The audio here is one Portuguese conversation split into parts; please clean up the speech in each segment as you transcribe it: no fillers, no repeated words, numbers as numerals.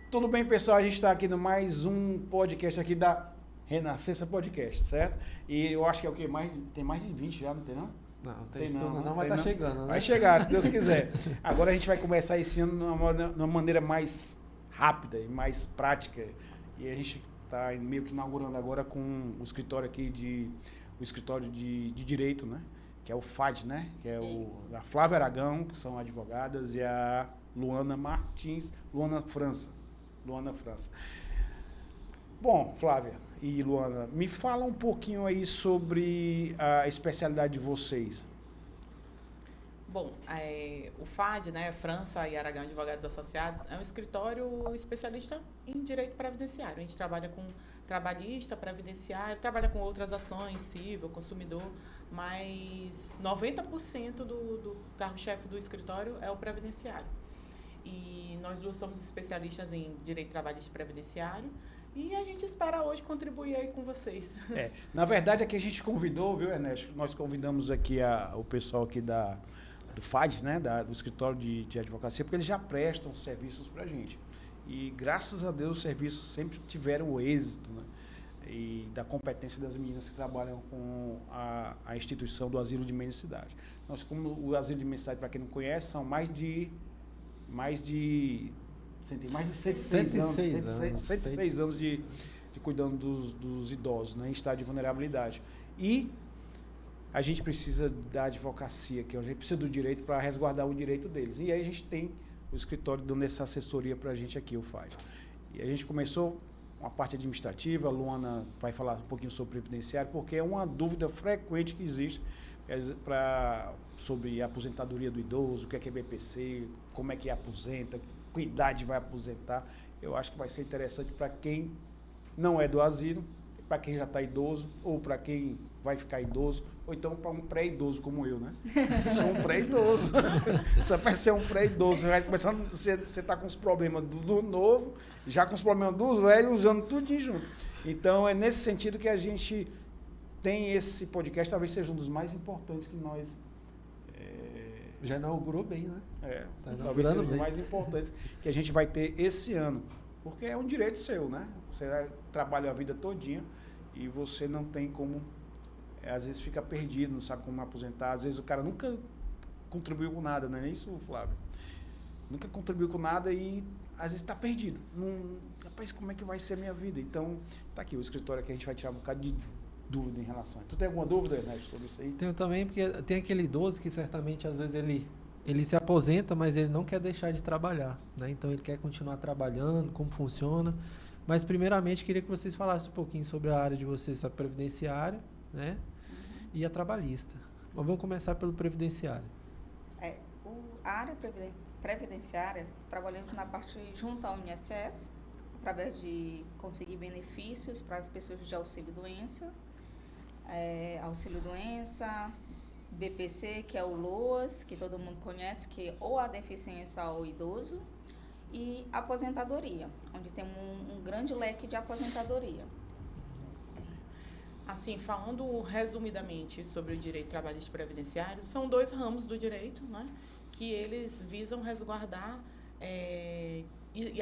Tudo bem, pessoal? A gente está aqui no mais um podcast aqui da Renascença Podcast, certo? E eu acho que é o quê? Tem mais de 20 já, não tem não? Não, tem isso tudo não, mas tem tá chegando, né? Vai chegar, se Deus quiser. Agora a gente vai começar esse ano de uma maneira mais rápida e mais prática. E a gente está meio que inaugurando agora com o escritório aqui o escritório de Direito, né? Que é o FAD, né? Que é a Flávia Aragão, que são advogadas, e a Luana Martins, Luana França. Bom, Flávia e Luana, me fala um pouquinho aí sobre a especialidade de vocês. Bom, o FAD, né, França e Aragão Advogados Associados, é um escritório especialista em direito previdenciário. A gente trabalha com trabalhista, previdenciário, trabalha com outras ações, civil, consumidor, mas 90% do carro-chefe do escritório é o previdenciário. E nós duas somos especialistas em direito trabalhista e previdenciário. E a gente espera hoje contribuir aí com vocês. Na verdade, aqui a gente convidou, viu, Ernesto? Nós convidamos aqui o pessoal aqui do FAD, né? Do escritório de advocacia, porque eles já prestam serviços para a gente. E graças a Deus os serviços sempre tiveram o êxito, né? E da competência das meninas que trabalham com a instituição do Asilo de Mendicidade. Nós, como o Asilo de Mendicidade, para quem não conhece, são mais de 106 anos de cuidando dos idosos, né, em estado de vulnerabilidade. E a gente precisa da advocacia, a gente precisa do direito para resguardar o direito deles. E aí a gente tem o escritório dando essa assessoria para a gente aqui, o FAD. E a gente começou uma parte administrativa, a Luana vai falar um pouquinho sobre previdenciário, porque é uma dúvida frequente que existe sobre a aposentadoria do idoso, o que é BPC, como é que aposenta, que idade vai aposentar. Eu acho que vai ser interessante para quem não é do asilo, para quem já está idoso, ou para quem vai ficar idoso, ou então para um pré-idoso como eu, né? Eu sou um pré-idoso. Você vai ser um pré-idoso, você vai começando, você está com os problemas do novo, já com os problemas dos velhos, usando tudo junto. Então, é nesse sentido que a gente tem esse podcast, talvez seja um dos mais importantes que nós... Já inaugurou bem, né? Talvez seja um dos mais importantes que a gente vai ter esse ano. Porque é um direito seu, né? Você trabalha a vida todinha e você não tem como... às vezes fica perdido, não sabe como aposentar. Às vezes o cara nunca contribuiu com nada, não é isso, Flávio? Nunca contribuiu com nada e às vezes está perdido. Rapaz, como é que vai ser a minha vida? Então, tá aqui o escritório que a gente vai tirar um bocado de dúvida em relação. Tu tem alguma dúvida, Ernesto, sobre isso aí? Tenho também, porque tem aquele idoso que certamente às vezes ele se aposenta, mas ele não quer deixar de trabalhar, né? Então ele quer continuar trabalhando, como funciona. Mas primeiramente queria que vocês falassem um pouquinho sobre a área de vocês, a previdenciária, né? E a trabalhista. Mas vamos começar pelo previdenciário. A área previdenciária, trabalhando na parte junto ao INSS, através de conseguir benefícios para as pessoas de auxílio-doença, BPC, que é o LOAS, que todo mundo conhece, que é ou a deficiência ao idoso, e aposentadoria, onde tem um grande leque de aposentadoria. Assim, falando resumidamente sobre o direito trabalhista e previdenciário, são dois ramos do direito, né, que eles visam resguardar e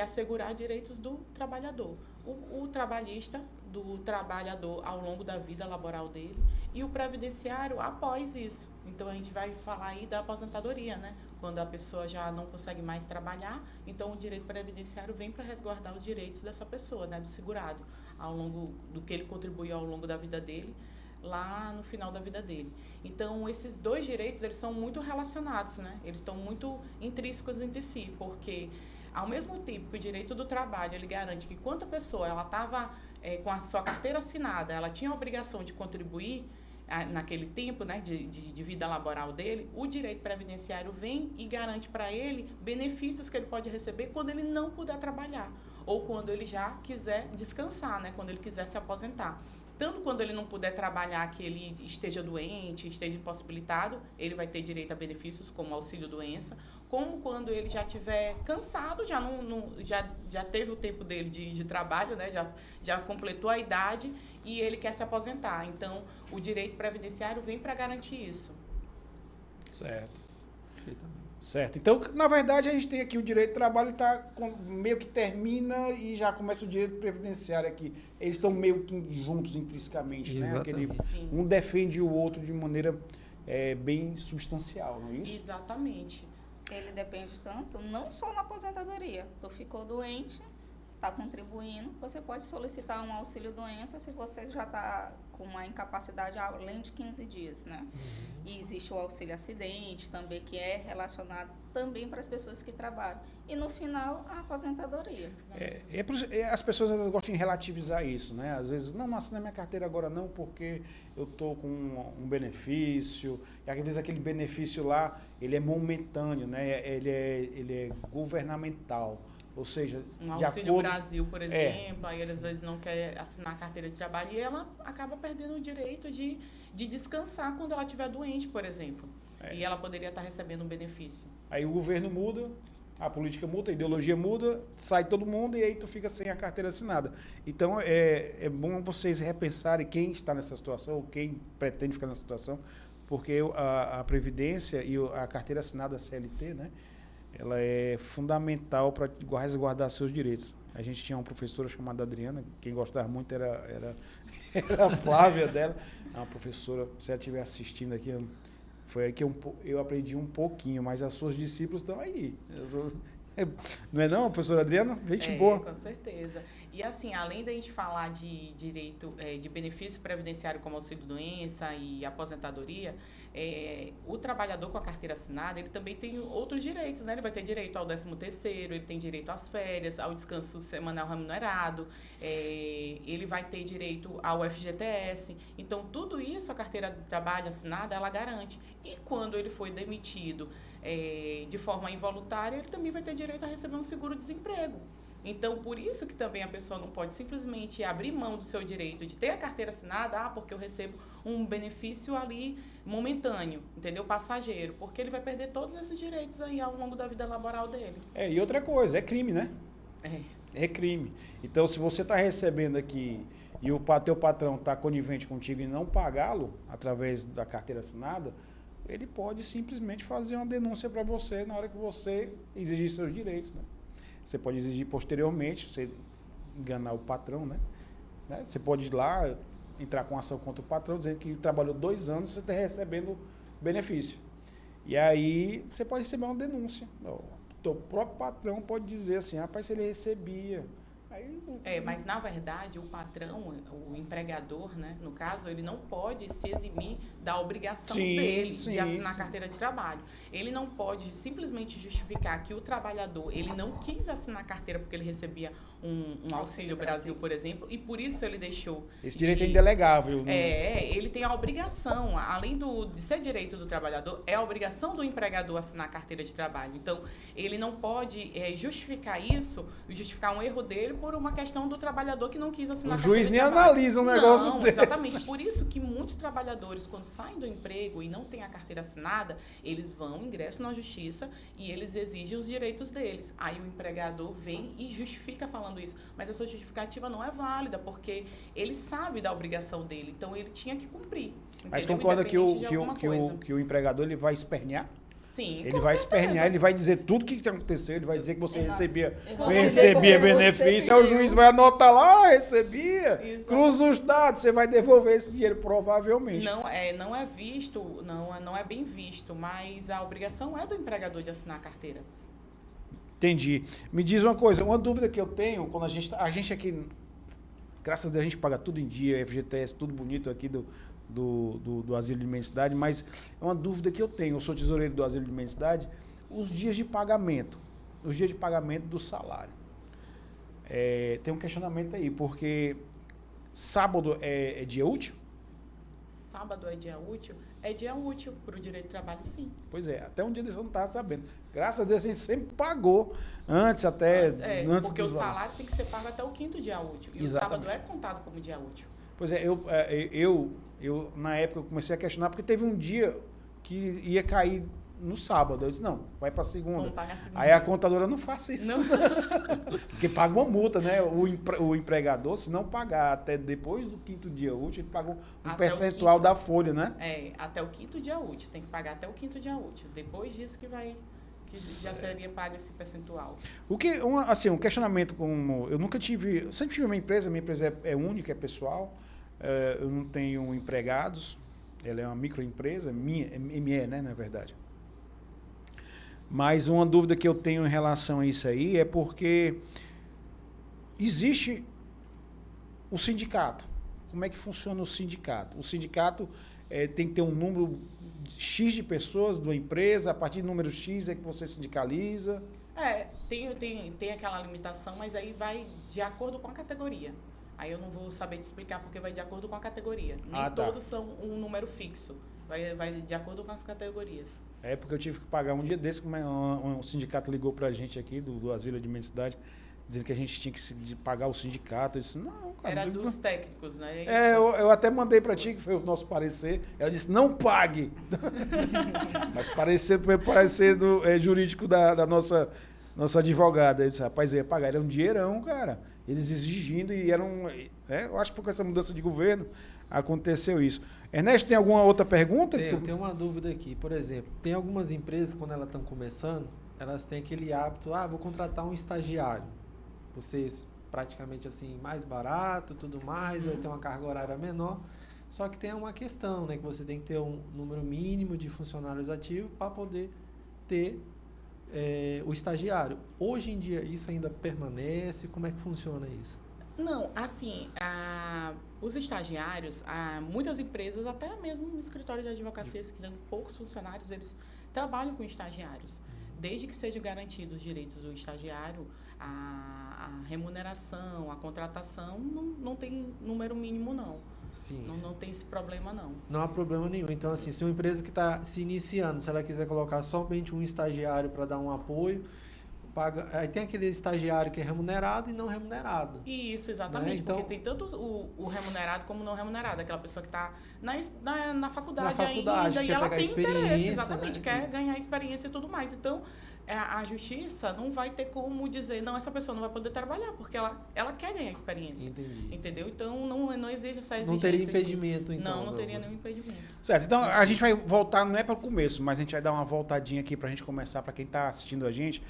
assegurar direitos do trabalhador. O trabalhista, do trabalhador ao longo da vida laboral dele, e o previdenciário após isso. Então, a gente vai falar aí da aposentadoria, né? Quando a pessoa já não consegue mais trabalhar, então o direito previdenciário vem para resguardar os direitos dessa pessoa, né? Do segurado, ao longo do que ele contribuiu ao longo da vida dele, lá no final da vida dele. Então, esses dois direitos, eles são muito relacionados, né? Eles estão muito intrínsecos entre si, porque ao mesmo tempo que o direito do trabalho, ele garante que quando a pessoa ela estava com a sua carteira assinada, ela tinha a obrigação de contribuir naquele tempo, né, de vida laboral dele, o direito previdenciário vem e garante para ele benefícios que ele pode receber quando ele não puder trabalhar, ou quando ele já quiser descansar, né, quando ele quiser se aposentar. Tanto quando ele não puder trabalhar, que ele esteja doente, esteja impossibilitado, ele vai ter direito a benefícios como auxílio-doença, como quando ele já estiver cansado, já teve o tempo dele de trabalho, né? Já completou a idade e ele quer se aposentar. Então, o direito previdenciário vem para garantir isso. Certo. Certo. Então, na verdade, a gente tem aqui o direito do trabalho tá meio que termina e já começa o direito previdenciário aqui. Eles estão meio que juntos intrinsecamente, né? Sim. Um defende o outro de maneira bem substancial, não é isso? Exatamente. Ele depende tanto, não só na aposentadoria. Tu ficou doente, está contribuindo, você pode solicitar um auxílio-doença se você já está com uma incapacidade além de 15 dias, né? E existe o auxílio-acidente também, que é relacionado também para as pessoas que trabalham. E no final, a aposentadoria. As pessoas elas gostam de relativizar isso, né? Às vezes, não assina minha carteira agora não, porque eu estou com um benefício. E às vezes aquele benefício lá, ele é momentâneo, né? Ele é governamental. Ou seja, um Auxílio Brasil, por exemplo, aí às vezes não quer assinar a carteira de trabalho e ela acaba perdendo o direito de descansar quando ela estiver doente, por exemplo. E ela poderia estar recebendo um benefício. Aí o governo muda, a política muda, a ideologia muda, sai todo mundo e aí tu fica sem a carteira assinada. Então é bom vocês repensarem quem está nessa situação, ou quem pretende ficar nessa situação, porque a Previdência e a carteira assinada CLT, né? Ela é fundamental para resguardar seus direitos. A gente tinha uma professora chamada Adriana, quem gostava muito era a Flávia dela, uma professora, se ela estiver assistindo aqui, foi aí que eu aprendi um pouquinho, mas as suas discípulos estão aí. Não é não, professora Adriana? Gente boa. Com certeza. E assim, além da gente falar de direito, de benefício previdenciário como auxílio-doença e aposentadoria, o trabalhador com a carteira assinada, ele também tem outros direitos, né? Ele vai ter direito ao 13º, ele tem direito às férias, ao descanso semanal remunerado, ele vai ter direito ao FGTS. Então, tudo isso a carteira de trabalho assinada, ela garante. E quando ele foi demitido de forma involuntária, ele também vai ter direito a receber um seguro-desemprego. Então, por isso que também a pessoa não pode simplesmente abrir mão do seu direito de ter a carteira assinada, porque eu recebo um benefício ali momentâneo, entendeu? Passageiro, porque ele vai perder todos esses direitos aí ao longo da vida laboral dele. E outra coisa, é crime, né? É crime. Então, se você está recebendo aqui e o teu patrão está conivente contigo e não pagá-lo através da carteira assinada, ele pode simplesmente fazer uma denúncia para você na hora que você exigir seus direitos, né? Você pode exigir posteriormente, você enganar o patrão, né? Você pode ir lá, entrar com ação contra o patrão, dizendo que trabalhou 2 anos, você está recebendo benefício. E aí, você pode receber uma denúncia. O teu próprio patrão pode dizer assim, rapaz, se ele recebia... Mas na verdade o patrão, o empregador, né, no caso, ele não pode se eximir da obrigação dele de assinar a carteira de trabalho. Ele não pode simplesmente justificar que o trabalhador, ele não quis assinar a carteira porque ele recebia um Auxílio Brasil, por exemplo, e por isso ele deixou. Esse direito é indelegável. Né? Ele tem a obrigação, além de ser direito do trabalhador, é a obrigação do empregador assinar a carteira de trabalho. Então, ele não pode justificar um erro dele por uma questão do trabalhador que não quis assinar a carteira de trabalho. O juiz nem analisa um negócio desse. Exatamente. Por isso que muitos trabalhadores, quando saem do emprego e não têm a carteira assinada, eles ingressam na justiça e eles exigem os direitos deles. Aí o empregador vem e justifica falando isso. Mas essa justificativa não é válida, porque ele sabe da obrigação dele. Então, ele tinha que cumprir. Mas concorda que o empregador ele vai espernear? Sim, ele vai espernear, ele vai dizer tudo o que aconteceu, ele vai dizer que você recebia benefício, aí o juiz vai anotar lá, recebia, cruza os dados, você vai devolver esse dinheiro provavelmente. Não é visto, não é bem visto, mas a obrigação é do empregador de assinar a carteira. Entendi. Me diz uma coisa, uma dúvida que eu tenho, quando a gente aqui, graças a Deus a gente paga tudo em dia, FGTS, tudo bonito aqui do Asilo de Mendicidade, mas é uma dúvida que eu tenho, eu sou tesoureiro do Asilo de Mendicidade, os dias de pagamento do salário. Tem um questionamento aí, porque sábado é dia útil? Sábado é dia útil? É dia útil para o direito do trabalho, sim. Pois até um dia desse eu não estava sabendo. Graças a Deus a gente sempre pagou antes até... Antes porque o salário tem que ser pago até o 5º dia útil. E Exatamente. O sábado é contado como dia útil. Pois eu na época eu comecei a questionar, porque teve um dia que ia cair no sábado. Eu disse, não, vai para segunda. Vamos pagar segunda. Aí a contadora não faça isso. Não. Porque paga uma multa, né? O empregador, se não pagar até depois do 5º dia útil, ele paga um percentual da folha, né? Até o 5º dia útil. Tem que pagar até o 5º dia útil. Depois disso que vai que já seria pago esse percentual. Um questionamento como... Eu nunca tive... Eu sempre tive minha empresa é única, é pessoal. Eu não tenho empregados. Ela é uma microempresa, ME, né, na verdade. Mas uma dúvida que eu tenho em relação a isso aí é porque existe o sindicato. Como é que funciona o sindicato? O sindicato tem que ter um número X de pessoas da empresa, a partir do número X é que você sindicaliza. Tem aquela limitação, mas aí vai de acordo com a categoria. Aí eu não vou saber te explicar porque vai de acordo com a categoria. Nem todos são um número fixo. Vai de acordo com as categorias. É porque eu tive que pagar um dia desse, um sindicato ligou pra gente aqui, do Asilo de Mensidade, dizendo que a gente tinha que pagar o sindicato. Eu disse, não, cara. Era dos técnicos, né? Eu até mandei pra ti, que foi o nosso parecer. Ela disse, não pague. Mas parecer jurídico da nossa advogada. Eu disse, rapaz, eu ia pagar. Era um dinheirão, cara. Eles exigindo e eram... eu acho que foi com essa mudança de governo aconteceu isso. Ernesto, tem alguma outra pergunta? Tenho uma dúvida aqui. Por exemplo, tem algumas empresas, quando elas estão começando, elas têm aquele hábito, vou contratar um estagiário. Vocês praticamente assim, mais barato, tudo mais, vai ter uma carga horária menor. Só que tem uma questão, né? Que você tem que ter um número mínimo de funcionários ativos para poder ter o estagiário. Hoje em dia, isso ainda permanece? Como é que funciona isso? Não, assim, os estagiários, muitas empresas, até mesmo escritórios de advocacia que têm poucos funcionários, eles trabalham com estagiários. Desde que sejam garantidos os direitos do estagiário, a remuneração, a contratação, não tem número mínimo, não. Sim, não tem esse problema, não. Não há problema nenhum. Então, assim, se uma empresa que está se iniciando, se ela quiser colocar somente um estagiário para dar um apoio, aí tem aquele estagiário que é remunerado e não remunerado. Isso, exatamente. Né? Então, porque tem tanto o remunerado como o não remunerado. Aquela pessoa que está na faculdade ainda e ela tem interesse, exatamente, né? Quer ganhar experiência e tudo mais. Então, a justiça não vai ter como dizer, não, essa pessoa não vai poder trabalhar, porque ela quer ganhar experiência. Entendi. Entendeu? Então, não existe essa exigência. Não teria impedimento, então. Não teria nenhum impedimento. Certo. Então, a gente vai voltar, não é para o começo, mas a gente vai dar uma voltadinha aqui para a gente começar, para quem está assistindo a gente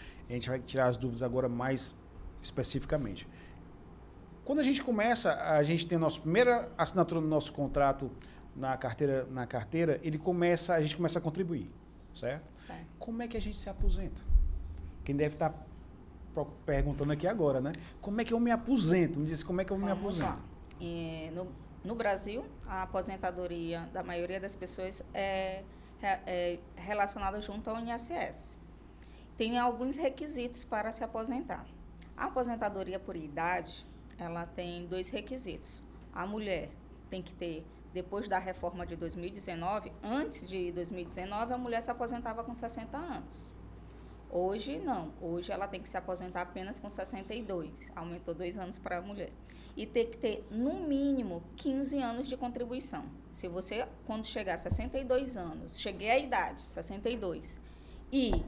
vai tirar as dúvidas agora mais especificamente. Quando a gente começa, a gente tem a nossa primeira assinatura do nosso contrato na carteira, a gente começa a contribuir, certo? Como é que a gente se aposenta? Quem deve estar perguntando aqui agora, né? Como é que eu me aposento? Me diz como é que eu me aposento. No Brasil, a aposentadoria da maioria das pessoas é relacionada junto ao INSS. Tem alguns requisitos para se aposentar. A aposentadoria por idade, ela tem 2 requisitos. A mulher tem que ter, depois da reforma de 2019, antes de 2019, a mulher se aposentava com 60 anos. Hoje, não. Hoje, ela tem que se aposentar apenas com 62. Aumentou 2 anos para a mulher. E tem que ter, no mínimo, 15 anos de contribuição. Se você, quando chegar a 62 anos, cheguei à idade, 62, e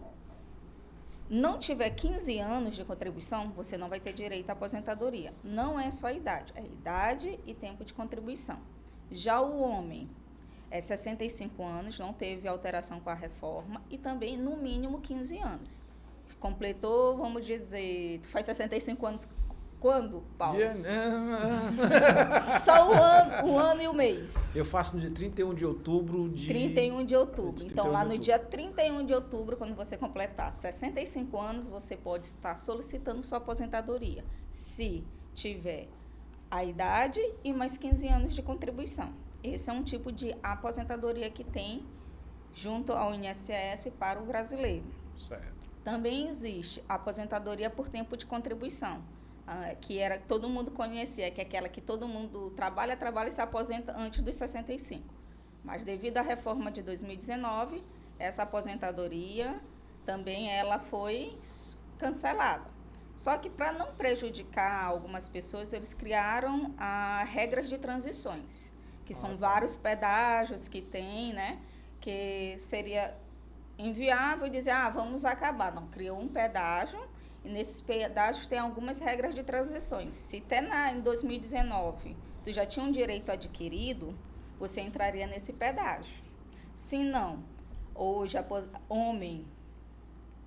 não tiver 15 anos de contribuição, você não vai ter direito à aposentadoria. Não é só a idade, é idade e tempo de contribuição. Já o homem é 65 anos, não teve alteração com a reforma, e também, no mínimo, 15 anos. Completou, vamos dizer, tu faz 65 anos quando, Paulo? Só o ano e o mês. Eu faço no dia 31 de outubro 31 de outubro. Então, lá no dia 31 de outubro, quando você completar 65 anos, você pode estar solicitando sua aposentadoria. Se tiver a idade e mais 15 anos de contribuição. Esse é um tipo de aposentadoria que tem junto ao INSS para o brasileiro. Certo. Também existe a aposentadoria por tempo de contribuição. Que todo mundo conhecia, que é aquela que todo mundo trabalha e se aposenta antes dos 65. Mas devido à reforma de 2019, essa aposentadoria também ela foi cancelada. Só que para não prejudicar algumas pessoas, eles criaram regras de transições, que são vários pedágios que tem, né? Que seria inviável dizer, vamos acabar. Não, criou um pedágio. E nesses pedágios tem algumas regras de transições. Se até em 2019 tu já tinha um direito adquirido, você entraria nesse pedágio. Se não, hoje homem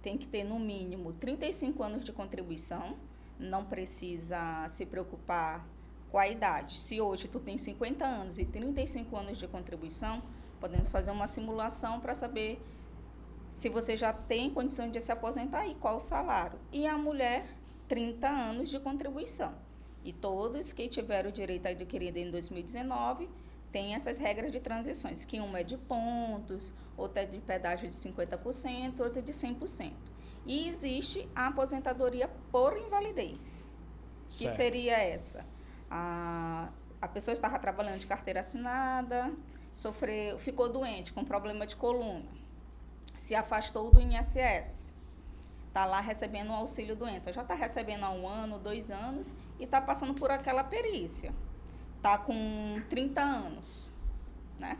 tem que ter no mínimo 35 anos de contribuição, não precisa se preocupar com a idade. Se hoje tu tem 50 anos e 35 anos de contribuição, podemos fazer uma simulação para saber se você já tem condição de se aposentar e qual o salário. E a mulher, 30 anos de contribuição. E todos que tiveram o direito adquirido em 2019 têm essas regras de transições, que uma é de pontos, outra é de pedágio de 50%, outra de 100%. E existe a aposentadoria por invalidez, que Certo. seria essa. A pessoa estava trabalhando de carteira assinada, ficou doente com problema de coluna, se afastou do INSS, está lá recebendo um auxílio doença, já está recebendo há 1 ano, 2 anos e está passando por aquela perícia. Está com 30 anos, né?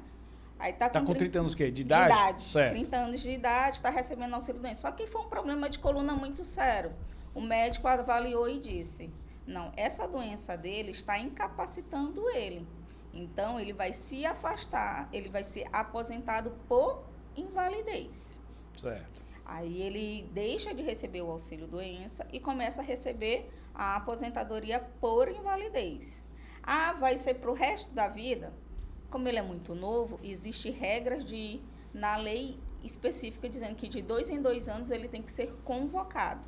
Aí Tá com 30 anos o quê? De idade? De idade. Certo. 30 anos de idade, está recebendo auxílio doença. Só que foi um problema de coluna muito sério. O médico avaliou e disse, não, essa doença dele está incapacitando ele. Então, ele vai se afastar, ele vai ser aposentado por invalidez. Certo. Aí ele deixa de receber o auxílio doença e começa a receber a aposentadoria por invalidez. Ah, vai ser para o resto da vida? Como ele é muito novo, existe regras na lei específica dizendo que de 2 em 2 anos ele tem que ser convocado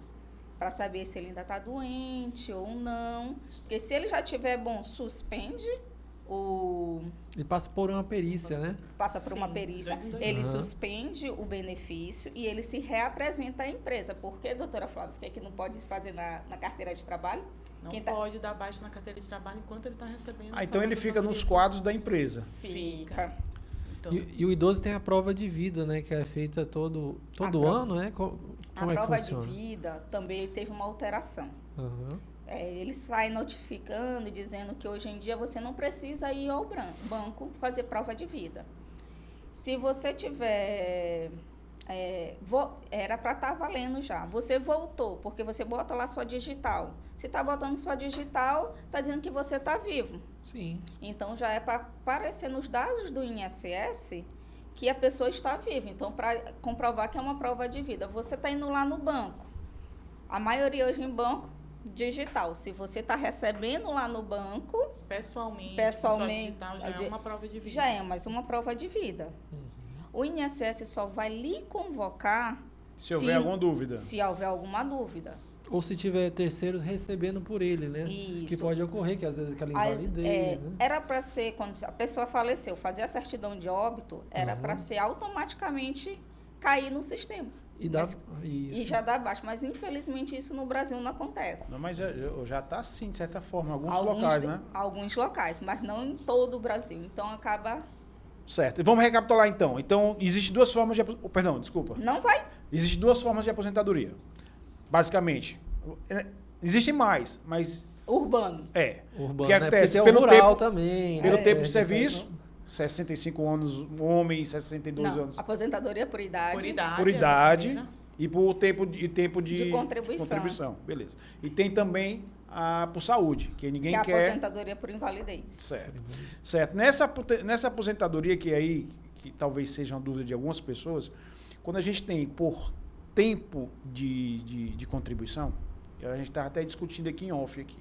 para saber se ele ainda está doente ou não. Porque se ele já tiver bom, suspende Ele passa por uma perícia, né? passa por uma Sim, perícia, 2 em 2 ele anos. suspende o benefício e ele se reapresenta à empresa. Por que, doutora Flávia? Por que não pode fazer na carteira de trabalho? Não Quem tá- pode dar baixa na carteira de trabalho enquanto ele está recebendo. Ah, essa então ele fica nos aposentadoria. quadros da empresa. Fica. Então, E o idoso tem a prova de vida, né? Que é feita todo prova- ano, né? Como A é que prova de funciona? vida também teve uma alteração. Aham. Ele sai notificando, dizendo que hoje em dia você não precisa ir ao banco fazer prova de vida. Se você tiver... era para estar valendo já. Você voltou, porque você bota lá sua digital. Se está botando sua digital, está dizendo que você está vivo. Sim. Então, já é para aparecer nos dados do INSS que a pessoa está viva. Então, para comprovar que é uma prova de vida, você está indo lá no banco. A maioria hoje em banco, digital. Se você está recebendo lá no banco, pessoalmente, pessoalmente, sua digital já é uma prova de vida. já é mais uma prova de vida. O INSS só vai lhe convocar Se houver alguma dúvida. se houver alguma dúvida. Ou se tiver terceiros recebendo por ele, né? Que Isso. pode ocorrer, que às vezes aquela invalidez, né? Era para ser, quando a pessoa faleceu, fazer a certidão de óbito, era para ser automaticamente cair no sistema. E dá Mas- isso. E já dá baixo. Mas, infelizmente, isso no Brasil não acontece. Não, mas já está assim, de certa forma, em alguns locais, né? Alguns locais, mas não em todo o Brasil. Então, acaba... Certo. E vamos recapitular então. Então, existem 2 formas de... Perdão, desculpa. Não vai... Existem 2 formas de aposentadoria. Basicamente. Existem mais, mas Urbano. Urbano, O que né? acontece? Porque tem Pelo o rural tempo- também. Pelo né? tempo de É, serviço, 65 anos um homem, 62 Não, anos aposentadoria por idade. Por idade. por idade essa maneira. e por tempo de De contribuição. Beleza. E tem também a por saúde, que ninguém Que é a quer. aposentadoria por invalidez. Certo. Certo. Nessa aposentadoria que aí, que talvez seja uma dúvida de algumas pessoas, quando a gente tem por tempo de contribuição, a gente está até discutindo aqui em off aqui.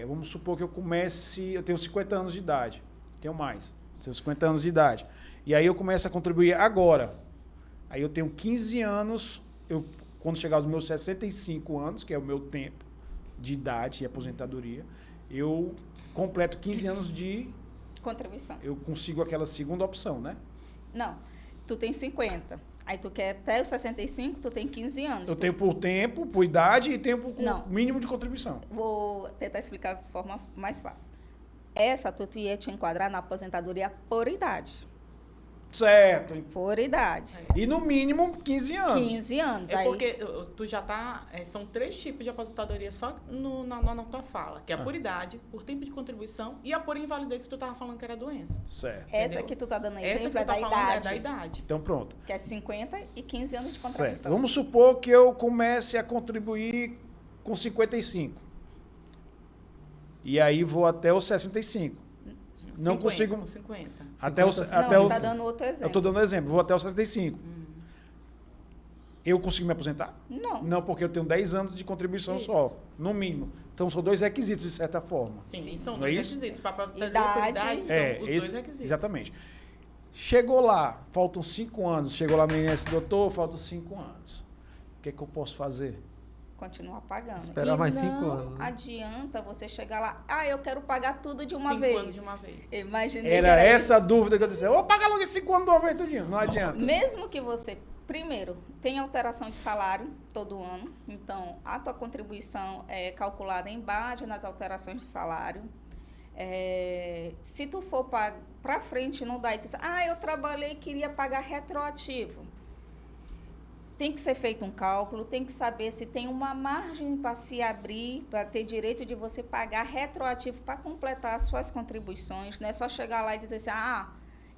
Vamos supor que eu tenho 50 anos de idade, tenho mais, tenho 50 anos de idade, e aí eu começo a contribuir agora. Aí eu tenho 15 anos, quando chegar aos meus 65 anos, que é o meu tempo de idade e aposentadoria, eu completo 15 anos Contribuição. eu consigo aquela segunda opção, né? Não, tu tem 50. Aí tu quer até os 65, tu tem 15 anos. Eu tenho por tempo, por idade e tempo com Não. mínimo de contribuição. Vou tentar explicar de forma mais fácil. Essa tu ia te enquadrar na aposentadoria por idade. Certo. Por idade. E no mínimo 15 anos. 15 anos. É aí, porque tu já tá... são 3 tipos de aposentadoria só na tua fala. Que é a por idade, por tempo de contribuição e a por invalidez que tu tava falando que era doença. Certo. essa entendeu? que tu tá dando Essa que exemplo tu é tá da falando idade. é da idade. Então pronto. Que é 50 e 15 anos de Certo. contribuição. Vamos supor que eu comece a contribuir com 55. E aí vou até os 65. Não 50, consigo- com 50. Até os, 50. Não, até ele os, tá dando outro exemplo. eu estou dando exemplo. Vou até os 65. Eu consigo me aposentar? Não. Não, porque eu tenho 10 anos de contribuição Isso. só, no mínimo. Então, são 2 requisitos, de certa forma. Sim, são Não é 2 isso? requisitos. Para aposentadoria Idade. por idade, são os 2 requisitos. Exatamente. Chegou lá, faltam 5 anos. Chegou lá no INSS, doutor, faltam 5 anos. O que é que eu posso fazer? Continuar pagando. Esperar e mais não 5 anos, né? adianta você chegar lá, eu quero pagar tudo de uma 5 vez. anos de uma vez. Imaginei Era que essa a dúvida que eu disse. Eu vou pagar logo esses 5 anos de uma vez tudinho. Não adianta. Mesmo que você, primeiro, tenha alteração de salário todo ano, então a tua contribuição é calculada em base nas alterações de salário. Se tu for para frente, não dá e tu diz, eu trabalhei e queria pagar retroativo. Tem que ser feito um cálculo, tem que saber se tem uma margem para se abrir, para ter direito de você pagar retroativo para completar as suas contribuições. Não é só chegar lá e dizer assim,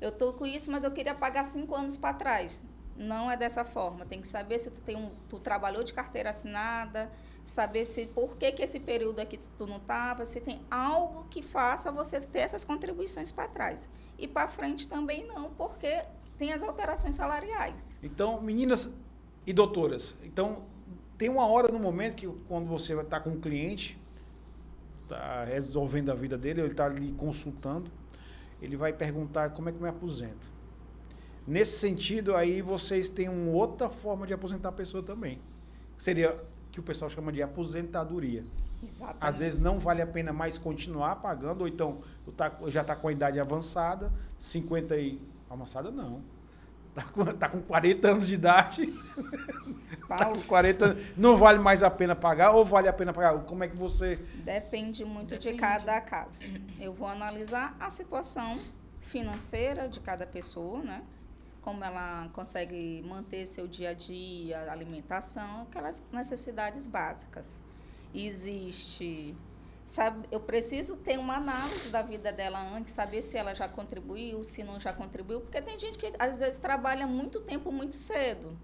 eu estou com isso, mas eu queria pagar 5 anos para trás. Não é dessa forma. Tem que saber se tu trabalhou de carteira assinada, saber por que esse período aqui tu não estava, se tem algo que faça você ter essas contribuições para trás. E para frente também não, porque tem as alterações salariais. Então, meninas e doutoras, então tem uma hora no momento que quando você vai estar com um cliente, está resolvendo a vida dele, ele está ali consultando, ele vai perguntar como é que eu me aposento. Nesse sentido, aí vocês têm uma outra forma de aposentar a pessoa também. Seria que o pessoal chama de aposentadoria. Exatamente. Às vezes não vale a pena mais continuar pagando, ou então já está com a idade avançada, 50 e... Avançada não. Tá com 40 anos de idade. Tá com 40 anos. Não vale mais a pena pagar ou vale a pena pagar? Como é que você... Depende muito de cada caso. Eu vou analisar a situação financeira de cada pessoa, né? Como ela consegue manter seu dia a dia, alimentação, aquelas necessidades básicas. Eu preciso ter uma análise da vida dela antes, saber se ela já contribuiu, se não já contribuiu, porque tem gente que às vezes trabalha muito tempo, muito cedo.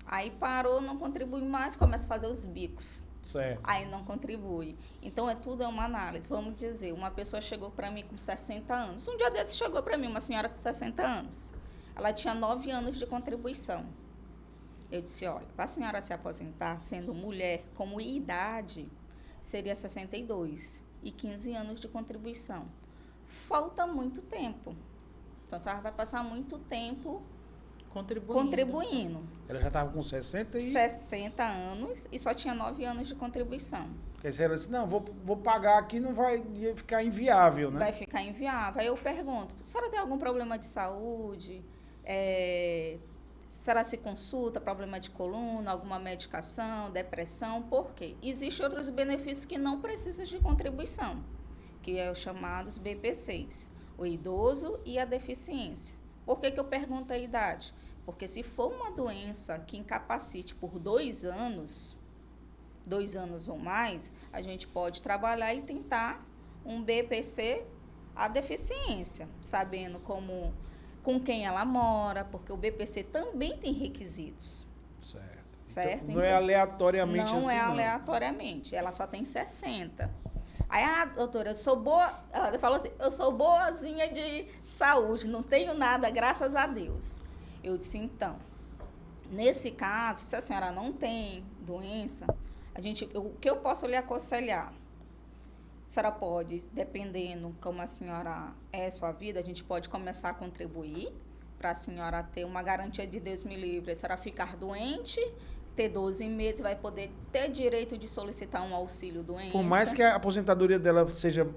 Aí parou, não contribui mais, começa a fazer os bicos. Certo. Aí não contribui. Então, tudo é uma análise. Vamos dizer, uma pessoa chegou para mim com 60 anos. Um dia desse chegou para mim uma senhora com 60 anos. Ela tinha 9 anos de contribuição. Eu disse, olha, para a senhora se aposentar sendo mulher, como idade, seria 62 e 15 anos de contribuição. Falta muito tempo. Então, a senhora vai passar muito tempo contribuindo. Ela já estava com 60 anos e só tinha 9 anos de contribuição. Quer dizer, ela disse, não, vou pagar aqui, ia ficar inviável, né? Vai ficar inviável. Aí eu pergunto, a senhora tem algum problema de saúde? A senhora se consulta, problema de coluna, alguma medicação, depressão? Por quê? Existem outros benefícios que não precisam de contribuição, que é os chamados BPCs, o idoso e a deficiência. Por que eu pergunto a idade? Porque se for uma doença que incapacite por 2 anos, 2 anos ou mais, a gente pode trabalhar e tentar um BPC a deficiência, sabendo com quem ela mora, porque o BPC também tem requisitos. Certo? Então, não é aleatoriamente assim, não é aleatoriamente, ela só tem 60. Aí, doutora, eu sou boa, ela falou assim, eu sou boazinha de saúde, não tenho nada, graças a Deus. Eu disse, então, nesse caso, se a senhora não tem doença, o que eu posso lhe aconselhar? A senhora pode, dependendo como a senhora é a sua vida, a gente pode começar a contribuir para a senhora ter uma garantia de Deus me livre. A senhora ficar doente, ter 12 meses, vai poder ter direito de solicitar um auxílio doença. Por mais que a aposentadoria dela seja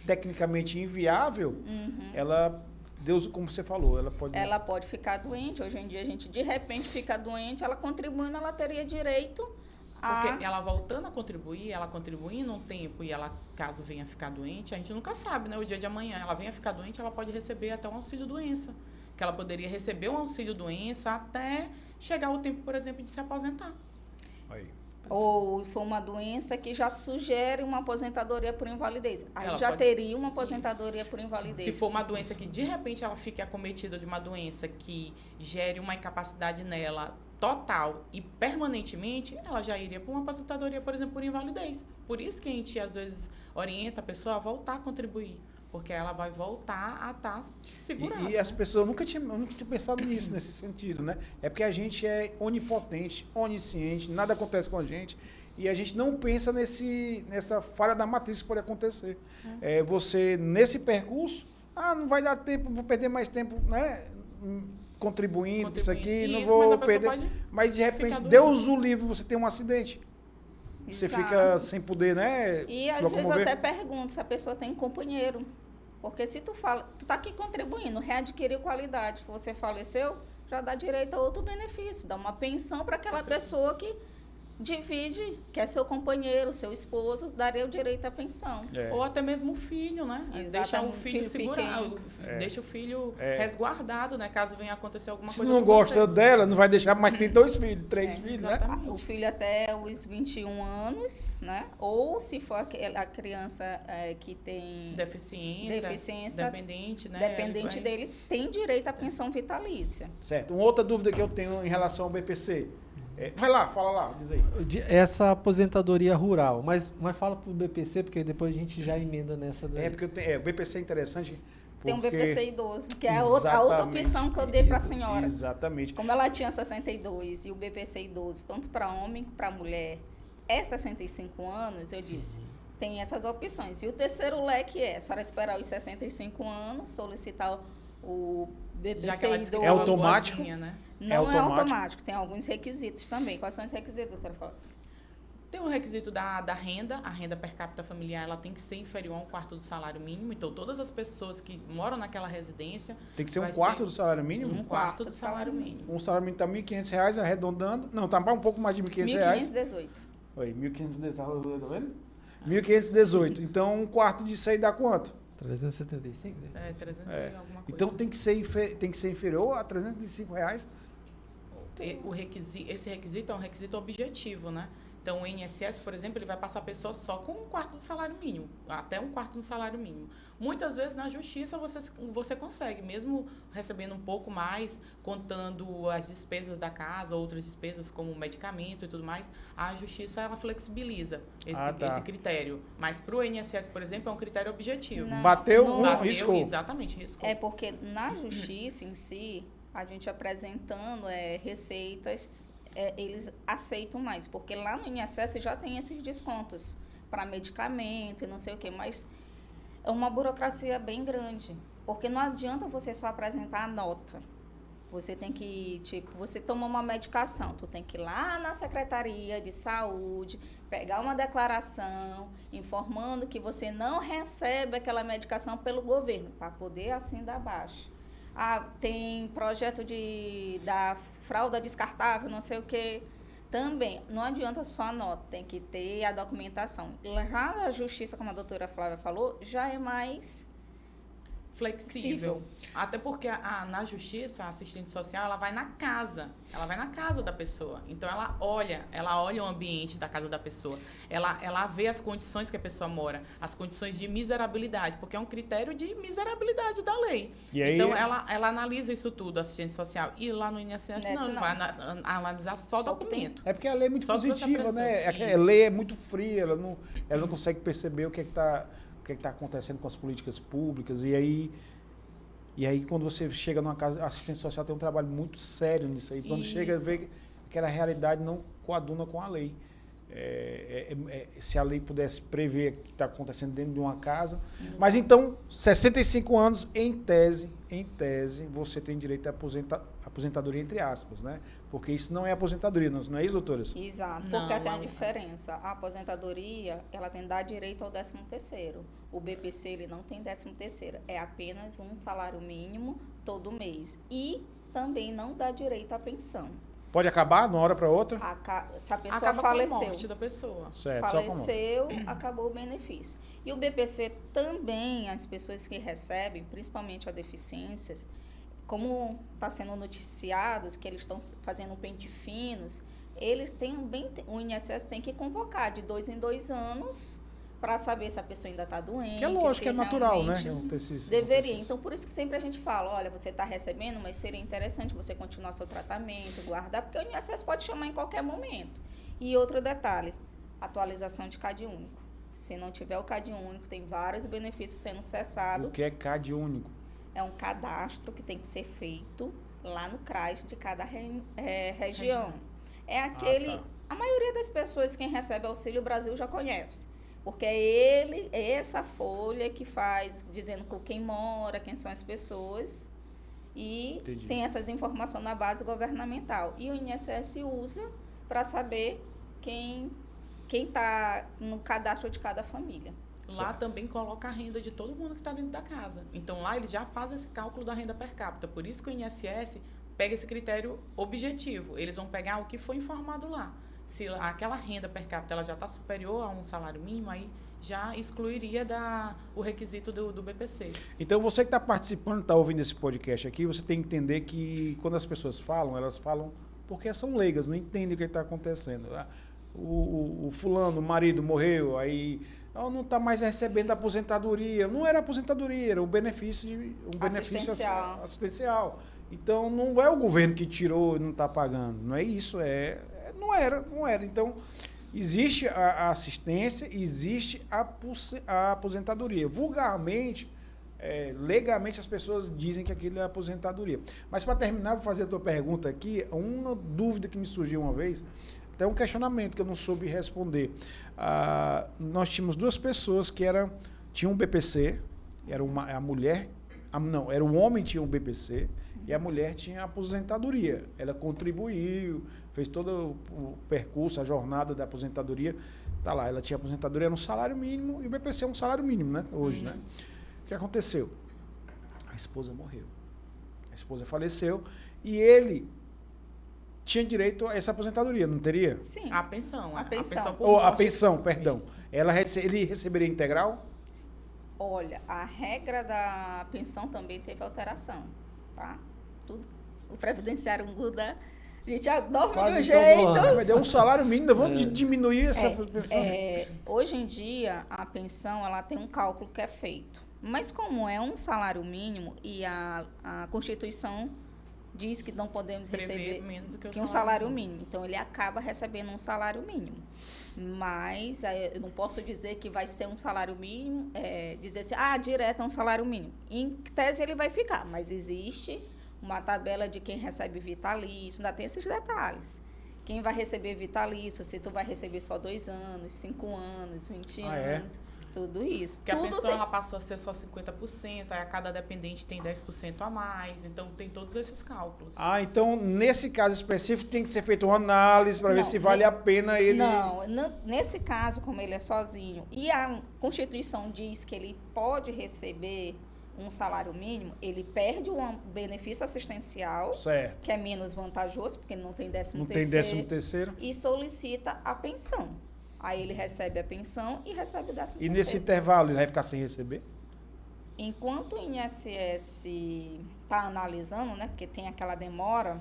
tecnicamente inviável, Deus, como você falou, ela pode ficar doente. Hoje em dia, a gente, de repente, fica doente, ela contribuindo, ela teria direito a... Porque ela voltando a contribuir, ela contribuindo um tempo e ela, caso venha ficar doente, a gente nunca sabe, né? O dia de amanhã, ela venha ficar doente, ela pode receber até um auxílio-doença. Que ela poderia receber um auxílio-doença até chegar o tempo, por exemplo, de se aposentar. Aí. Ou for uma doença que já sugere uma aposentadoria por invalidez. Aí ela já teria uma aposentadoria por invalidez. Se for uma doença que, de repente, ela fique acometida de uma doença que gere uma incapacidade nela total e permanentemente, ela já iria para uma aposentadoria, por exemplo, por invalidez. Por isso que a gente, às vezes, orienta a pessoa a voltar a contribuir. porque ela vai voltar a estar segurada. E as pessoas, eu nunca tinha pensado nisso, nesse sentido, né? É porque a gente é onipotente, onisciente, nada acontece com a gente, e a gente não pensa nessa falha da matriz que pode acontecer. Você, nesse percurso, não vai dar tempo, vou perder mais tempo, né? Contribuindo com isso aqui, não vou perder. Mas, de repente, Deus o livre, você tem um acidente. Você fica sem poder, né? E às vezes eu até pergunto se a pessoa tem companheiro. Porque se tu fala, tu tá aqui contribuindo, readquirir qualidade, você faleceu, já dá direito a outro benefício, dá uma pensão para aquela pessoa que divide, que é seu companheiro, seu esposo, daria o direito à pensão. Ou até mesmo o filho, né? Deixa o filho segurado, deixa o filho resguardado, né? Caso venha acontecer alguma coisa. Se não gosta dela, não vai deixar, mas tem 2 filhos, 3 filhos, exatamente. né? O filho até os 21 anos, né? Ou se for a criança que tem deficiência dependente, né? Dependente dele, tem direito à pensão vitalícia. Certo. Uma outra dúvida que eu tenho em relação ao BPC. Vai lá, fala lá, diz aí. Essa aposentadoria rural, mas fala pro BPC, porque depois a gente já emenda nessa daí. Porque o BPC é interessante. Tem um BPC idoso, que é a outra opção que eu dei para a senhora. Exatamente. Como ela tinha 62 e o BPC idoso, tanto para homem como para mulher, é 65 anos, eu disse, tem essas opções. E o terceiro leque a senhora esperar os 65 anos, solicitar o BPC idoso. É automático? Sozinha, né? Não é automático, tem alguns requisitos também. Quais são os requisitos, doutora Flávia? Tem o requisito da renda, a renda per capita familiar ela tem que ser inferior a 1/4 do salário mínimo. Então, todas as pessoas que moram naquela residência... Tem que ser 1/4 do salário mínimo? 1/4 do salário mínimo. Um salário mínimo está R$ 1.500, arredondando. Não, está um pouco mais de R$ 1.500. 1.518. Oi, 1.518, tá vendo? 1.518. Então, 1/4 disso aí dá quanto? 375? Né? 300 e alguma coisa. Então, tem que ser inferior a R$ 305. Esse requisito é um requisito objetivo, né? Então, o INSS, por exemplo, ele vai passar a pessoa só com 1/4 do salário mínimo, até 1/4 do salário mínimo. Muitas vezes, na justiça, você consegue, mesmo recebendo um pouco mais, contando as despesas da casa, outras despesas como medicamento e tudo mais, a justiça, ela flexibiliza esse critério. Mas para o INSS, por exemplo, é um critério objetivo. Bateu, riscou. Exatamente, riscou. É porque na justiça em si, a gente apresentando receitas... eles aceitam mais, porque lá no INSS já tem esses descontos para medicamento e não sei o quê, mas é uma burocracia bem grande, porque não adianta você só apresentar a nota. Você tem que, você toma uma medicação, tu tem que ir lá na Secretaria de Saúde, pegar uma declaração informando que você não recebe aquela medicação pelo governo, para poder assim dar baixa. Tem projeto da fralda descartável, não sei o quê. Também, não adianta só a nota, tem que ter a documentação. Já a justiça, como a doutora Flávia falou, já é mais flexível. Até porque na justiça, a assistente social, ela vai na casa da pessoa. Então, ela olha o ambiente da casa da pessoa. Ela vê as condições que a pessoa mora, as condições de miserabilidade, porque é um critério de miserabilidade da lei. E aí, então, ela analisa isso tudo, assistente social. E lá no INSS, não vai analisar só documento. É porque a lei é muito positiva, né? A lei é muito fria, ela não consegue perceber o que está acontecendo com as políticas públicas. E aí, quando você chega numa casa, a assistência social tem um trabalho muito sério nisso aí. Quando chega, vê que aquela realidade não coaduna com a lei. Se a lei pudesse prever o que está acontecendo dentro de uma casa. Mas então, 65 anos, em tese, você tem direito à aposentadoria, entre aspas, né? Porque isso não é aposentadoria, não é isso, doutoras? Exato, porque tem a diferença. A aposentadoria, ela tem que dar direito ao 13º. O BPC, ele não tem 13º. É apenas um salário mínimo todo mês. E também não dá direito à pensão. Pode acabar de uma hora para outra? Se a pessoa faleceu. Com a morte da pessoa. Certo, faleceu, acabou o benefício. E o BPC também, as pessoas que recebem, principalmente a deficiências, como está sendo noticiados que eles estão fazendo pente finos, eles também, o INSS tem que convocar de 2 em 2 anos para saber se a pessoa ainda está doente. Que é lógico, é natural, né? Deveria. Então, por isso que sempre a gente fala, olha, você está recebendo, mas seria interessante você continuar seu tratamento, guardar, porque o INSS pode chamar em qualquer momento. E outro detalhe, atualização de CAD único. Se não tiver o CAD único, tem vários benefícios sendo cessados. O que é CAD único? É um cadastro que tem que ser feito lá no CRAS de cada região. É aquele... tá. A maioria das pessoas, quem recebe Auxílio Brasil, já conhece. Porque é essa folha que faz, dizendo com quem mora, quem são as pessoas. E Entendi. tem essas informações na base governamental. E o INSS usa para saber quem está no cadastro de cada família. Lá Certo. também coloca a renda de todo mundo que está dentro da casa. Então, lá eles já fazem esse cálculo da renda per capita. Por isso que o INSS pega esse critério objetivo. Eles vão pegar o que foi informado lá. Se aquela renda per capita ela já está superior a um salário mínimo, aí já excluiria o requisito do BPC. Então, você que está participando, está ouvindo esse podcast aqui, você tem que entender que quando as pessoas falam, elas falam porque são leigas, não entendem o que está acontecendo. O fulano, o marido morreu, aí não está mais recebendo a aposentadoria. Não era aposentadoria, era um benefício assistencial. Então, não é o governo que tirou e não está pagando. Não é isso, não era. Então, existe a assistência, existe a aposentadoria. Vulgarmente, legalmente, as pessoas dizem que aquilo é aposentadoria. Mas, para terminar, vou fazer a tua pergunta aqui. Uma dúvida que me surgiu uma vez, até um questionamento que eu não soube responder. Nós tínhamos duas pessoas que tinham um BPC, era a mulher, era o homem que tinha um BPC e a mulher tinha aposentadoria. Ela contribuiu, fez todo o percurso, a jornada da aposentadoria. Tá lá, ela tinha aposentadoria no salário mínimo e o BPC é um salário mínimo, né? Hoje, né? O que aconteceu? A esposa morreu. A esposa faleceu e ele tinha direito a essa aposentadoria, não teria? Sim. A pensão. A pensão. por Ou a morte. pensão, perdão. Ele receberia integral? Olha, a regra da pensão também teve alteração, tá? Tudo, o previdenciário muda, a gente já dorme Quase de um todo jeito. ano. Mas deu um salário mínimo, vamos diminuir essa pensão. Hoje em dia, a pensão ela tem um cálculo que é feito. Mas como é um salário mínimo e a Constituição diz que não podemos Prevê receber menos do que o que um salário mínimo. Então, ele acaba recebendo um salário mínimo. Mas eu não posso dizer que vai ser um salário mínimo, dizer assim, direto é um salário mínimo. Em tese, ele vai ficar, mas existe uma tabela de quem recebe vitalício, ainda tem esses detalhes. Quem vai receber vitalício, se tu vai receber só 2 anos, 5 anos, 20 anos, tudo isso. Porque tudo a pensão ela passou a ser só 50%, aí a cada dependente tem 10% a mais, então tem todos esses cálculos. Então, nesse caso específico, tem que ser feita uma análise para ver Não, se vale a pena ele... Não, nesse caso, como ele é sozinho, e a Constituição diz que ele pode receber um salário mínimo, ele perde um benefício assistencial, Certo. que é menos vantajoso, porque ele não tem 13º. Não tem 13º? E solicita a pensão. Aí ele recebe a pensão e recebe o 13º. E nesse intervalo ele vai ficar sem receber? Enquanto o INSS está analisando, né, porque tem aquela demora,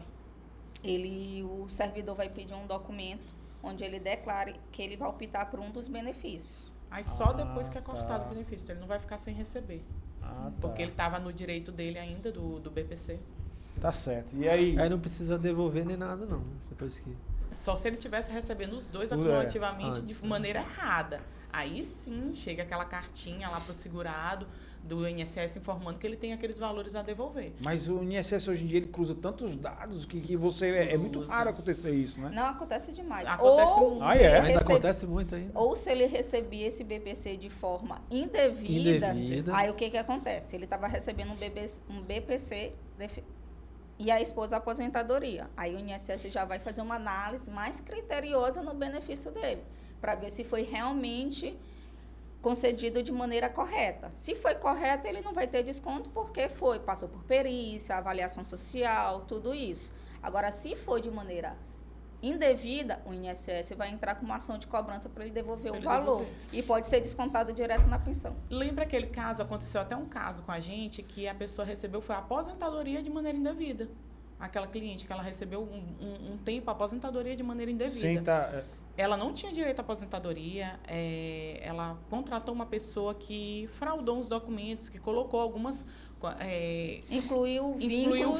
o servidor vai pedir um documento onde ele declare que ele vai optar por um dos benefícios. Aí só depois que é tá. cortado o benefício, ele não vai ficar sem receber. Tá. Porque ele estava no direito dele ainda, do BPC. Tá certo. E aí? Aí não precisa devolver nem nada, não. Depois que... Só se ele estivesse recebendo os dois É. acumulativamente Antes, de maneira errada. Aí sim, chega aquela cartinha lá para o segurado do INSS informando que ele tem aqueles valores a devolver. Mas o INSS hoje em dia ele cruza tantos dados que você... É muito Cruza. raro acontecer isso, né? Não acontece demais. Acontece Ou muito. Ah, se é? ele Ainda acontece muito ainda. Ou se ele recebia esse BPC de forma indevida, Indevida. aí o que acontece? Ele estava recebendo um BPC e a esposa aposentadoria. Aí o INSS já vai fazer uma análise mais criteriosa no benefício dele, para ver se foi realmente concedido de maneira correta. Se foi correto, ele não vai ter desconto porque passou por perícia, avaliação social, tudo isso. Agora, se for de maneira indevida, o INSS vai entrar com uma ação de cobrança para ele devolver o valor. E pode ser descontado direto na pensão. Lembra aquele caso, aconteceu até um caso com a gente, que a pessoa recebeu, foi a aposentadoria de maneira indevida. Aquela cliente que ela recebeu um tempo a aposentadoria de maneira indevida. Sem tá... ela não tinha direito à aposentadoria, ela contratou uma pessoa que fraudou os documentos, que colocou algumas... Incluiu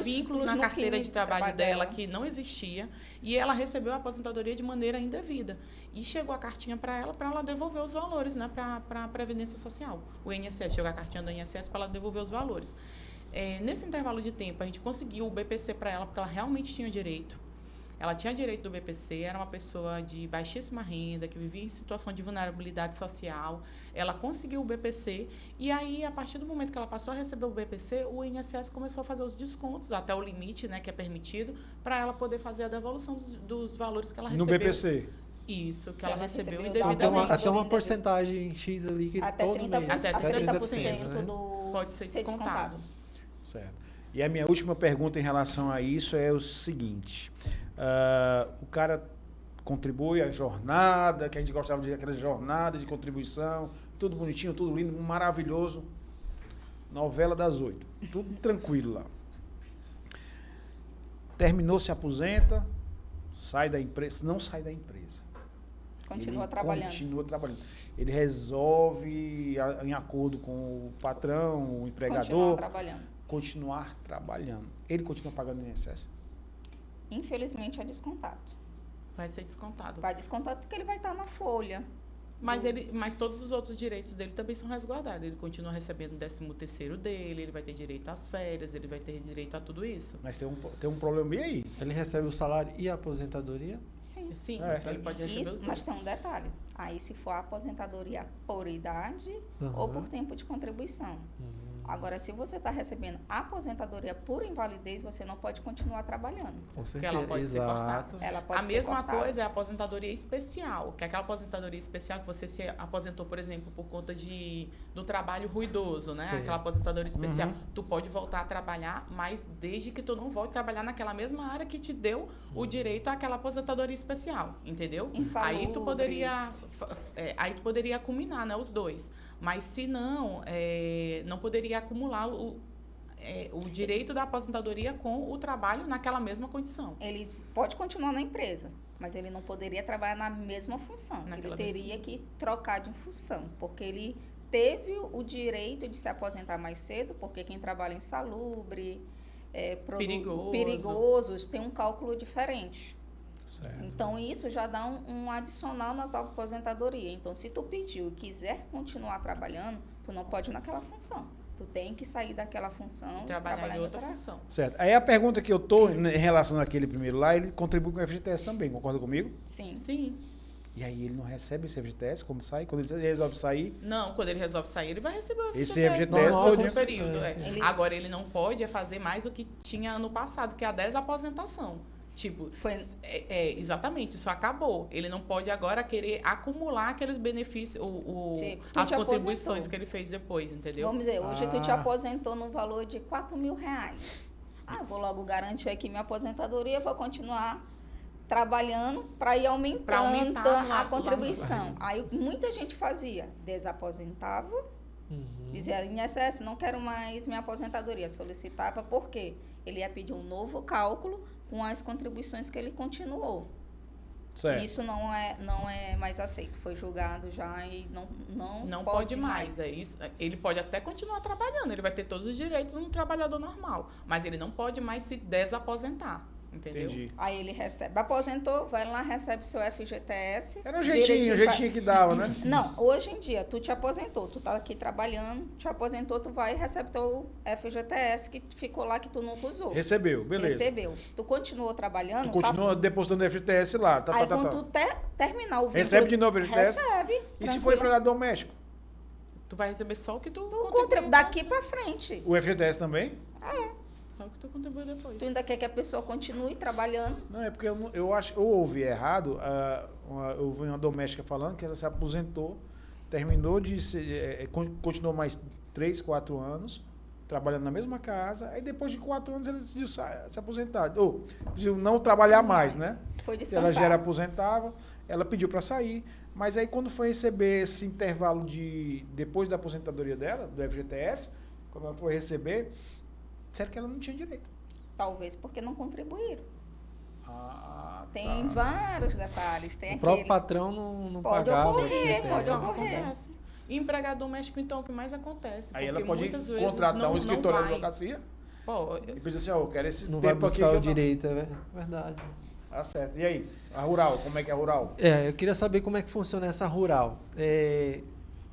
vínculos na no carteira que de trabalho dela que não existia, e ela recebeu a aposentadoria de maneira indevida. E chegou a cartinha para ela devolver os valores, né, para a Previdência Social. O INSS, chegou a cartinha do INSS para ela devolver os valores. Nesse intervalo de tempo, a gente conseguiu o BPC para ela, porque ela realmente tinha direito. Ela tinha direito do BPC, era uma pessoa de baixíssima renda, que vivia em situação de vulnerabilidade social. Ela conseguiu o BPC e aí, a partir do momento que ela passou a receber o BPC, o INSS começou a fazer os descontos, até o limite, né, que é permitido, para ela poder fazer a devolução dos valores que ela recebeu. No BPC? Isso, que ela recebeu Então, indevidamente. até uma porcentagem X ali que até todo 30%, mês. Até 30% né? do Pode ser descontado. Certo. E a minha última pergunta em relação a isso é o seguinte. O cara contribui à jornada, que a gente gostava de aquela jornada de contribuição, tudo bonitinho, tudo lindo, maravilhoso. Novela das 8. Tudo tranquilo lá. Terminou, se aposenta, sai da empresa, não sai da empresa. Continua Ele trabalhando. Continua trabalhando. Ele resolve, em acordo com o patrão, o empregador, continuar trabalhando. Ele continua pagando o INSS? Infelizmente é descontado. Vai ser descontado. Vai descontado porque ele vai estar na folha. Mas todos os outros direitos dele também são resguardados. Ele continua recebendo o 13º dele, ele vai ter direito às férias, ele vai ter direito a tudo isso. Mas tem um problema aí. Ele recebe o salário e a aposentadoria? Sim. Sim, É. ele pode receber os Isso, dois. mas tem um detalhe. Aí se for a aposentadoria por idade ou por tempo de contribuição. Agora, se você está recebendo a aposentadoria por invalidez, você não pode continuar trabalhando. Com Porque certeza. ela pode ser cortada. Ela pode A ser mesma cortada. coisa é a aposentadoria especial, que é aquela aposentadoria especial que você se aposentou, por exemplo, por conta do trabalho ruidoso, né? Sim. Aquela aposentadoria especial. Tu pode voltar a trabalhar, mas desde que tu não volte a trabalhar naquela mesma área que te deu o direito àquela aposentadoria especial, entendeu? Aí tu poderia combinar, né, os dois. Mas se não, não poderia acumular o direito da aposentadoria com o trabalho naquela mesma condição. Ele pode continuar na empresa, mas ele não poderia trabalhar na mesma função. Naquela Ele teria mesma que trocar de função, porque ele teve o direito de se aposentar mais cedo, porque quem trabalha insalubre, perigosos, tem um cálculo diferente. Certo. Então, isso já dá um adicional na tua aposentadoria. Então, se tu pediu e quiser continuar trabalhando, tu não pode ir naquela função. Tu tem que sair daquela função E trabalhar em outra outra função. Certo. Aí a pergunta que eu tô em relação àquele primeiro lá, ele contribui com o FGTS também, concorda comigo? Sim. Sim. E aí ele não recebe esse FGTS quando sai? Quando ele resolve sair? Não, quando ele resolve sair, ele vai receber o Esse FGTS FGTS normal, todo por período. Ele- Agora, ele não pode fazer mais o que tinha ano passado, que é a desaposentação. Tipo, exatamente, isso acabou. Ele não pode agora querer acumular aqueles benefícios, Tipo, tu as te contribuições aposentou. que ele fez depois, entendeu? Vamos dizer, hoje tu te Ah. aposentou no valor de R$4.000. Vou logo garantir aqui minha aposentadoria, vou continuar trabalhando para ir aumentando Pra aumentar lá a contribuição. na frente. Aí muita gente fazia, desaposentava, dizia, INSS, não quero mais minha aposentadoria. Solicitava por quê? Ele ia pedir um novo cálculo com as contribuições que ele continuou. Certo. Isso não é mais aceito. Foi julgado já e não pode mais. É isso. Ele pode até continuar trabalhando, ele vai ter todos os direitos de um trabalhador normal, mas ele não pode mais se desaposentar, entendeu? Entendi. Aí ele recebe, aposentou, vai lá, recebe seu FGTS. Era um direitinho jeitinho que dava, né? Não, hoje em dia, tu te aposentou, tu tá aqui trabalhando, te aposentou, tu vai e recebe teu FGTS que ficou lá que tu nunca usou. Recebeu, beleza. Recebeu. Tu continuou trabalhando. Tu continua depositando FGTS lá. Aí quando tu terminar o vínculo... Recebe de novo FGTS? Recebe. E se tranquilo. for empregado doméstico? Tu vai receber só o que tu Daqui pra frente. O FGTS também? Só o que tu contribui depois. Tu ainda quer que a pessoa continue trabalhando. Não, é porque eu acho, eu ouvi errado, eu ouvi uma doméstica falando que ela se aposentou, terminou de continuou mais 3, 4 anos, trabalhando na mesma casa, aí depois de 4 anos ela decidiu se aposentar, ou decidiu não trabalhar mais, né? Foi Ela descansar. já era aposentável, ela pediu para sair, mas aí quando foi receber esse intervalo depois da aposentadoria dela, do FGTS, quando ela foi receber, disseram que ela não tinha direito. Talvez porque não contribuíram. Tem vários detalhes. Tem O aquele... próprio patrão não Pode pagava. ocorrer, o pode FGTS. ocorrer. Acontece. E empregado doméstico, então, é o que mais acontece. Aí porque ela pode muitas vezes contratar um escritório de vai. advocacia Pô, e dizer assim, ó, eu quero esse Não vai tempo aqui. buscar que o eu não- direito, é verdade. Tá certo. E aí, a rural, como é que é a rural? Eu queria saber como é que funciona essa rural. É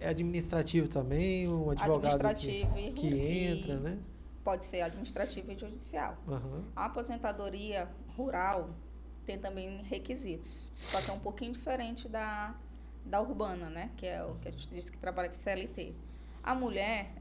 administrativo também, o advogado Administrativo que entra, né? Pode ser administrativo e judicial. Aham. A aposentadoria rural tem também requisitos, só que é um pouquinho diferente da urbana, né? Que é o que a gente disse que trabalha com CLT. A mulher,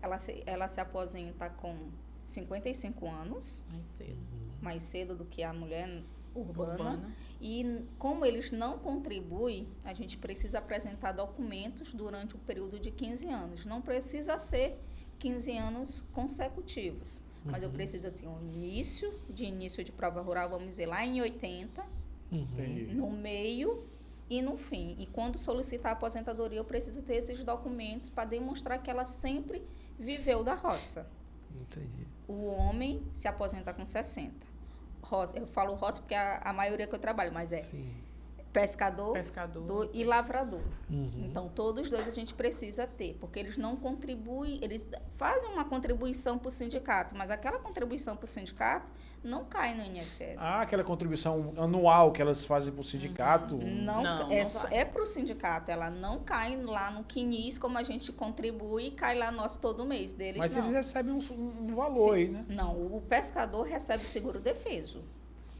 ela se aposenta com 55 anos, mais cedo. mais cedo do que a mulher urbana. E como eles não contribuem, a gente precisa apresentar documentos durante o período de 15 anos. Não precisa ser 15 anos consecutivos, mas eu preciso ter um início de prova rural, vamos dizer, lá em 80, Entendi. no meio e no fim. E quando solicitar a aposentadoria, eu preciso ter esses documentos para demonstrar que ela sempre viveu da roça. Entendi. O homem se aposenta com 60. Eu falo roça porque a maioria que eu trabalho, mas é Sim. pescador, e lavrador. Então, todos dois a gente precisa ter, porque eles não contribuem, eles fazem uma contribuição para o sindicato, mas aquela contribuição para o sindicato não cai no INSS. Ah, aquela contribuição anual que elas fazem para o sindicato. Não, Não vai. é para o sindicato, ela não cai lá no CNIS, como a gente contribui e cai lá nosso todo mês deles. Mas não. eles recebem um valor aí, né? Não, o pescador recebe seguro defeso,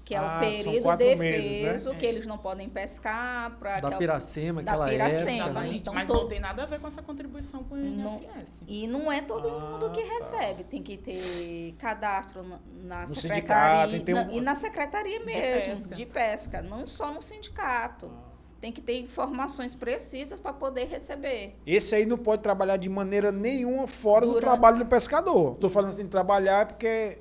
que é Ah, o são período 4 defeso, meses, né? que eles não podem pescar. Da Piracema, da aquela Piracema, época, né? Exatamente, Então, mas todo- não tem nada a ver com essa contribuição com o INSS. E não é todo mundo que tá. recebe, tem que ter cadastro na No secretaria sindicato, tem que ter e na secretaria mesmo, pesca. de pesca, não só no sindicato. Tem que ter informações precisas para poder receber. Esse aí não pode trabalhar de maneira nenhuma fora do Durante- trabalho do pescador. Tô falando assim, trabalhar porque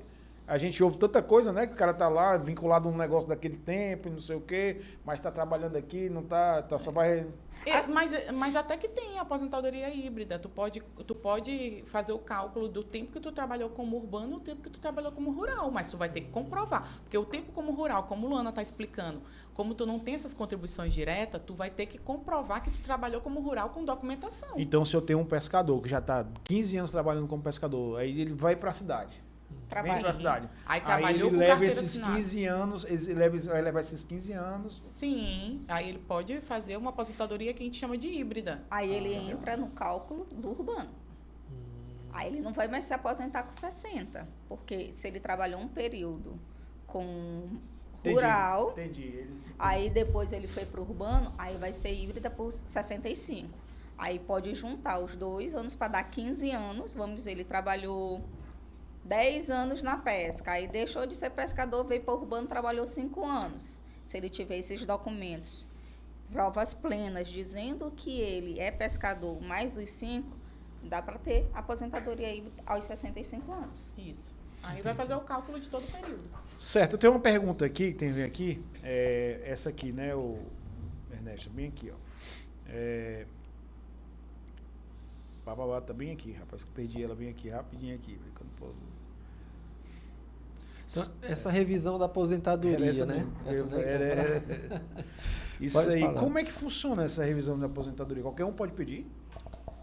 a gente ouve tanta coisa, né? Que o cara tá lá vinculado a um negócio daquele tempo e não sei o quê, mas tá trabalhando aqui, não tá só vai... Mas até que tem aposentadoria híbrida. Tu pode fazer o cálculo do tempo que tu trabalhou como urbano e o tempo que tu trabalhou como rural, mas tu vai ter que comprovar. Porque o tempo como rural, como a Luana está explicando, como tu não tem essas contribuições diretas, tu vai ter que comprovar que tu trabalhou como rural com documentação. Então, se eu tenho um pescador que já tá 15 anos trabalhando como pescador, aí ele vai pra cidade. Vem Trabalho. pra cidade. Aí Aí trabalhou ele com leva carteira esses assinada. 15 anos, vai levar esses 15 anos. Sim, aí ele pode fazer uma aposentadoria que a gente chama de híbrida. Aí ele entra no cálculo do urbano. Aí ele não vai mais se aposentar com 60, porque se ele trabalhou um período com rural, Entendi. Eles... aí depois ele foi para o urbano, aí vai ser híbrida por 65. Aí pode juntar os 2 anos para dar 15 anos, vamos dizer, ele trabalhou 10 anos na pesca, aí deixou de ser pescador, veio para o urbano, trabalhou 5 anos. Se ele tiver esses documentos, provas plenas, dizendo que ele é pescador mais os 5, dá para ter aposentadoria aí aos 65 anos. Isso. Aí vai fazer o cálculo de todo o período. Certo, eu tenho uma pergunta aqui, que tem aqui, essa aqui, né, o Ernesto, bem aqui, ó. Bababá tá bem aqui, rapaz, que eu perdi ela bem aqui, rapidinho aqui, porque eu não posso... Então, essa revisão da aposentadoria, Era essa né? mesmo. Essa daí Isso Pode aí, falar. como é que funciona essa revisão da aposentadoria? Qualquer um pode pedir?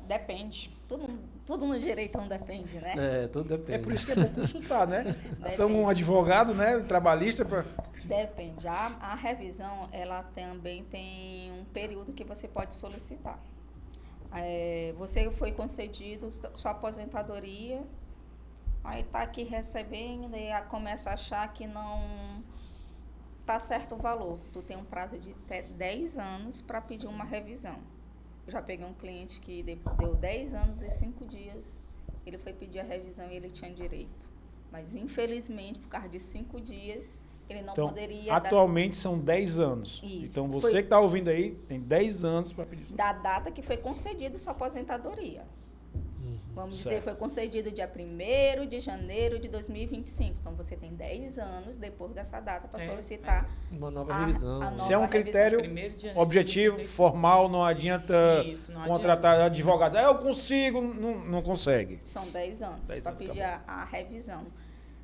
Depende. Tudo no direito não depende, né? Tudo depende. É por isso que é bom consultar, né? Depende. Então, um advogado, né, trabalhista, para... Depende. A revisão, ela também tem um período que você pode solicitar. Você foi concedido sua aposentadoria, aí está aqui recebendo e começa a achar que não está certo o valor. Tu tem um prazo de até 10 anos para pedir uma revisão. Eu já peguei um cliente que deu 10 anos e 5 dias, ele foi pedir a revisão e ele tinha direito. Mas, infelizmente, por causa de 5 dias, ele não Então, poderia atualmente são 10 anos. Isso. Então, você Foi- que está ouvindo aí, tem 10 anos para pedir. da data que foi concedido sua aposentadoria. Vamos dizer, Certo. foi concedido dia 1º de janeiro de 2025. Então, você tem 10 anos depois dessa data para solicitar Uma nova a- revisão. a nova Se é um revisão. critério 1º de janeiro objetivo, de formal, não adianta Isso, não contratar advogado. Eu consigo, não consegue. São 10 anos 10 para anos, pedir a revisão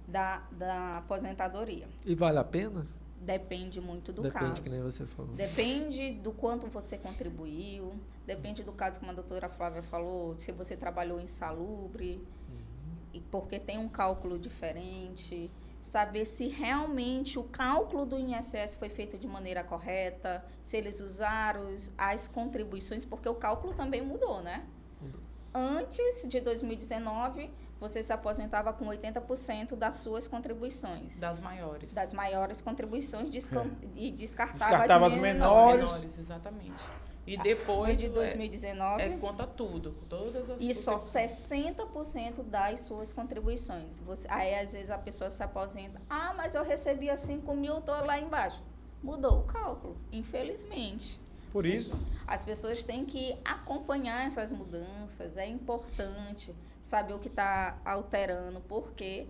da aposentadoria. E vale a pena? Depende muito do Depende, caso. que nem você falou. Depende do quanto você contribuiu, depende do caso, como a doutora Flávia falou, se você trabalhou insalubre, e porque tem um cálculo diferente, saber se realmente o cálculo do INSS foi feito de maneira correta, se eles usaram as contribuições, porque o cálculo também mudou, né? Antes de 2019, você se aposentava com 80% das suas contribuições. Das maiores. Das maiores contribuições e Descartava as menores. Exatamente. E depois de 2019 conta tudo, todas as e só 60% das suas contribuições. Aí às vezes a pessoa se aposenta, mas eu recebia 5 mil, estou lá embaixo. Mudou o cálculo, infelizmente. Por isso. As pessoas têm que acompanhar essas mudanças, é importante saber o que está alterando, porque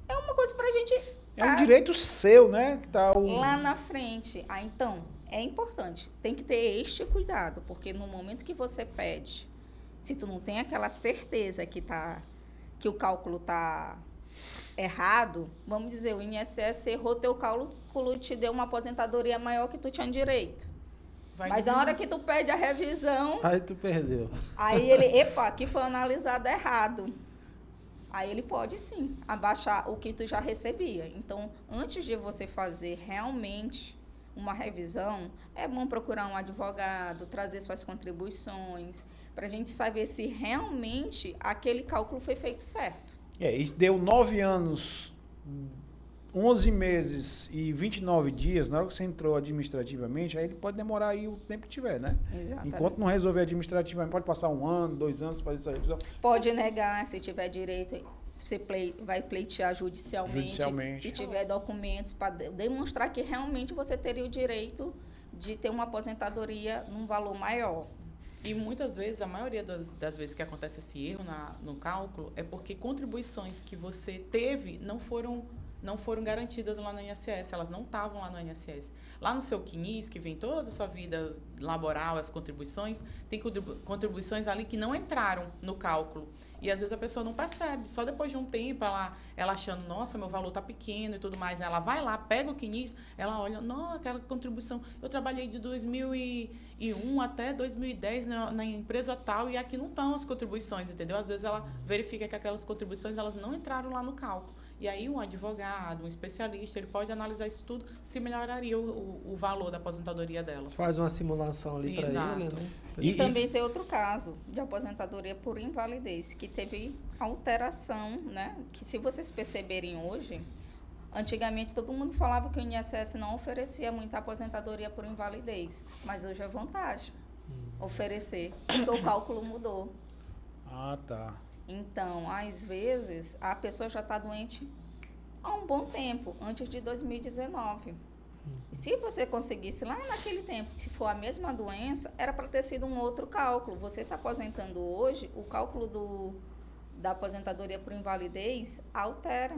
é uma coisa para a gente... É um direito seu, né? Que tá lá na frente. Então, é importante. Tem que ter este cuidado, porque no momento que você pede, se tu não tem aquela certeza que o cálculo está errado, vamos dizer, o INSS errou teu cálculo e te deu uma aposentadoria maior que tu tinha direito. Mas na hora que tu pede a revisão... Aí tu perdeu. Aí ele, aqui foi analisado errado. Aí ele pode, sim, abaixar o que tu já recebia. Então, antes de você fazer realmente uma revisão, é bom procurar um advogado, trazer suas contribuições, para a gente saber se realmente aquele cálculo foi feito certo. E deu 9 anos, 11 meses e 29 dias, na hora que você entrou administrativamente, aí ele pode demorar aí o tempo que tiver, né? Exatamente. Enquanto não resolver administrativamente, pode passar 1 ano, 2 anos, fazer essa revisão. Pode negar, se tiver direito, você vai pleitear judicialmente. Se tiver documentos para demonstrar que realmente você teria o direito de ter uma aposentadoria num valor maior. E muitas vezes, a maioria das vezes que acontece esse erro no cálculo, é porque contribuições que você teve não foram garantidas lá no INSS, elas não estavam lá no INSS. Lá no seu CNIS, que vem toda a sua vida laboral, as contribuições, tem contribuições ali que não entraram no cálculo. E às vezes a pessoa não percebe. Só depois de um tempo, ela achando, nossa, meu valor está pequeno e tudo mais. Ela vai lá, pega o CNIS, ela olha, não, aquela contribuição, eu trabalhei de 2001 até 2010 na empresa tal e aqui não estão as contribuições, entendeu? Às vezes ela verifica que aquelas contribuições elas não entraram lá no cálculo. E aí um advogado, um especialista, ele pode analisar isso tudo se melhoraria o valor da aposentadoria dela. Faz uma simulação ali para ele, né? E também tem outro caso de aposentadoria por invalidez, que teve alteração, né? Que se vocês perceberem hoje, antigamente todo mundo falava que o INSS não oferecia muita aposentadoria por invalidez, mas hoje é vantagem oferecer, porque o cálculo mudou. Ah, tá. Então, às vezes, a pessoa já está doente há um bom tempo, antes de 2019. Se você conseguisse lá naquele tempo, se for a mesma doença, era para ter sido um outro cálculo. Você se aposentando hoje, o cálculo da aposentadoria por invalidez altera.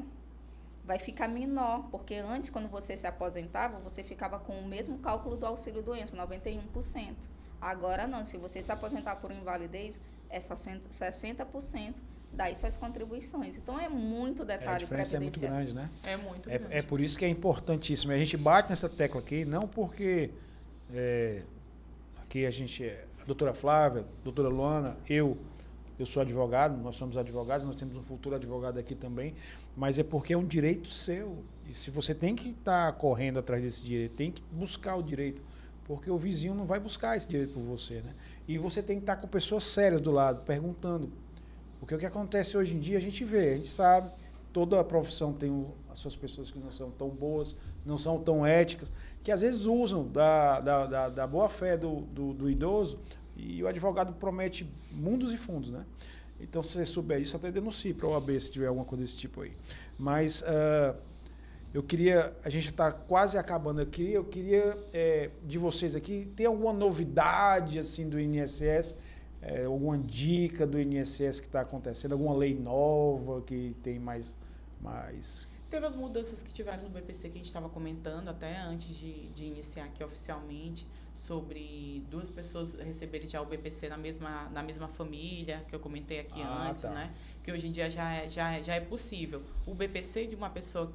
Vai ficar menor, porque antes, quando você se aposentava, você ficava com o mesmo cálculo do auxílio-doença, 91%. Agora não, se você se aposentar por invalidez, é só 60% das suas contribuições. Então, é muito detalhe. A diferença é muito grande, né? É muito grande. É por isso que é importantíssimo. A gente bate nessa tecla aqui, não porque aqui a doutora Flávia, a doutora Luana, eu sou advogado, nós somos advogados, nós temos um futuro advogado aqui também, mas é porque é um direito seu. E se você tem que estar correndo atrás desse direito, tem que buscar o direito, porque o vizinho não vai buscar esse direito por você, né? E você tem que estar com pessoas sérias do lado, perguntando. Porque o que acontece hoje em dia, a gente vê, a gente sabe, toda a profissão tem as suas pessoas que não são tão boas, não são tão éticas, que às vezes usam da boa-fé do idoso, e o advogado promete mundos e fundos, né? Então, se você souber disso, até denuncie para a OAB se tiver alguma coisa desse tipo aí. Mas eu queria, a gente está quase acabando, eu queria de vocês aqui, ter alguma novidade assim do INSS, alguma dica do INSS que está acontecendo, alguma lei nova que tem mais... Teve as mudanças que tiveram no BPC que a gente estava comentando até antes de iniciar aqui oficialmente, sobre 2 pessoas receberem já o BPC na mesma família, que eu comentei aqui antes, né? Que hoje em dia já é possível. O BPC de uma pessoa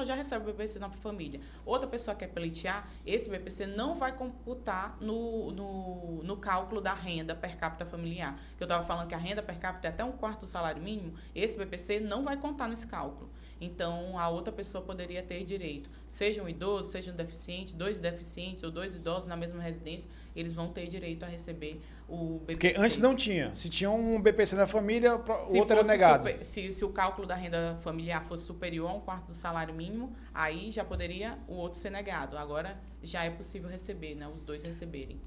já recebe o BPC na família, outra pessoa quer pleitear, esse BPC não vai computar no cálculo da renda per capita familiar. Que eu estava falando que a renda per capita é até 1/4 do salário mínimo, esse BPC não vai contar nesse cálculo. Então, a outra pessoa poderia ter direito, seja um idoso, seja um deficiente, 2 deficientes ou 2 idosos na mesma residência, eles vão ter direito a receber o BPC. Porque antes não tinha. Se tinha um BPC na família, o outro era negado. Se o cálculo da renda familiar fosse superior a 1/4 do salário mínimo, aí já poderia o outro ser negado. Agora já é possível receber, né? Os 2 receberem.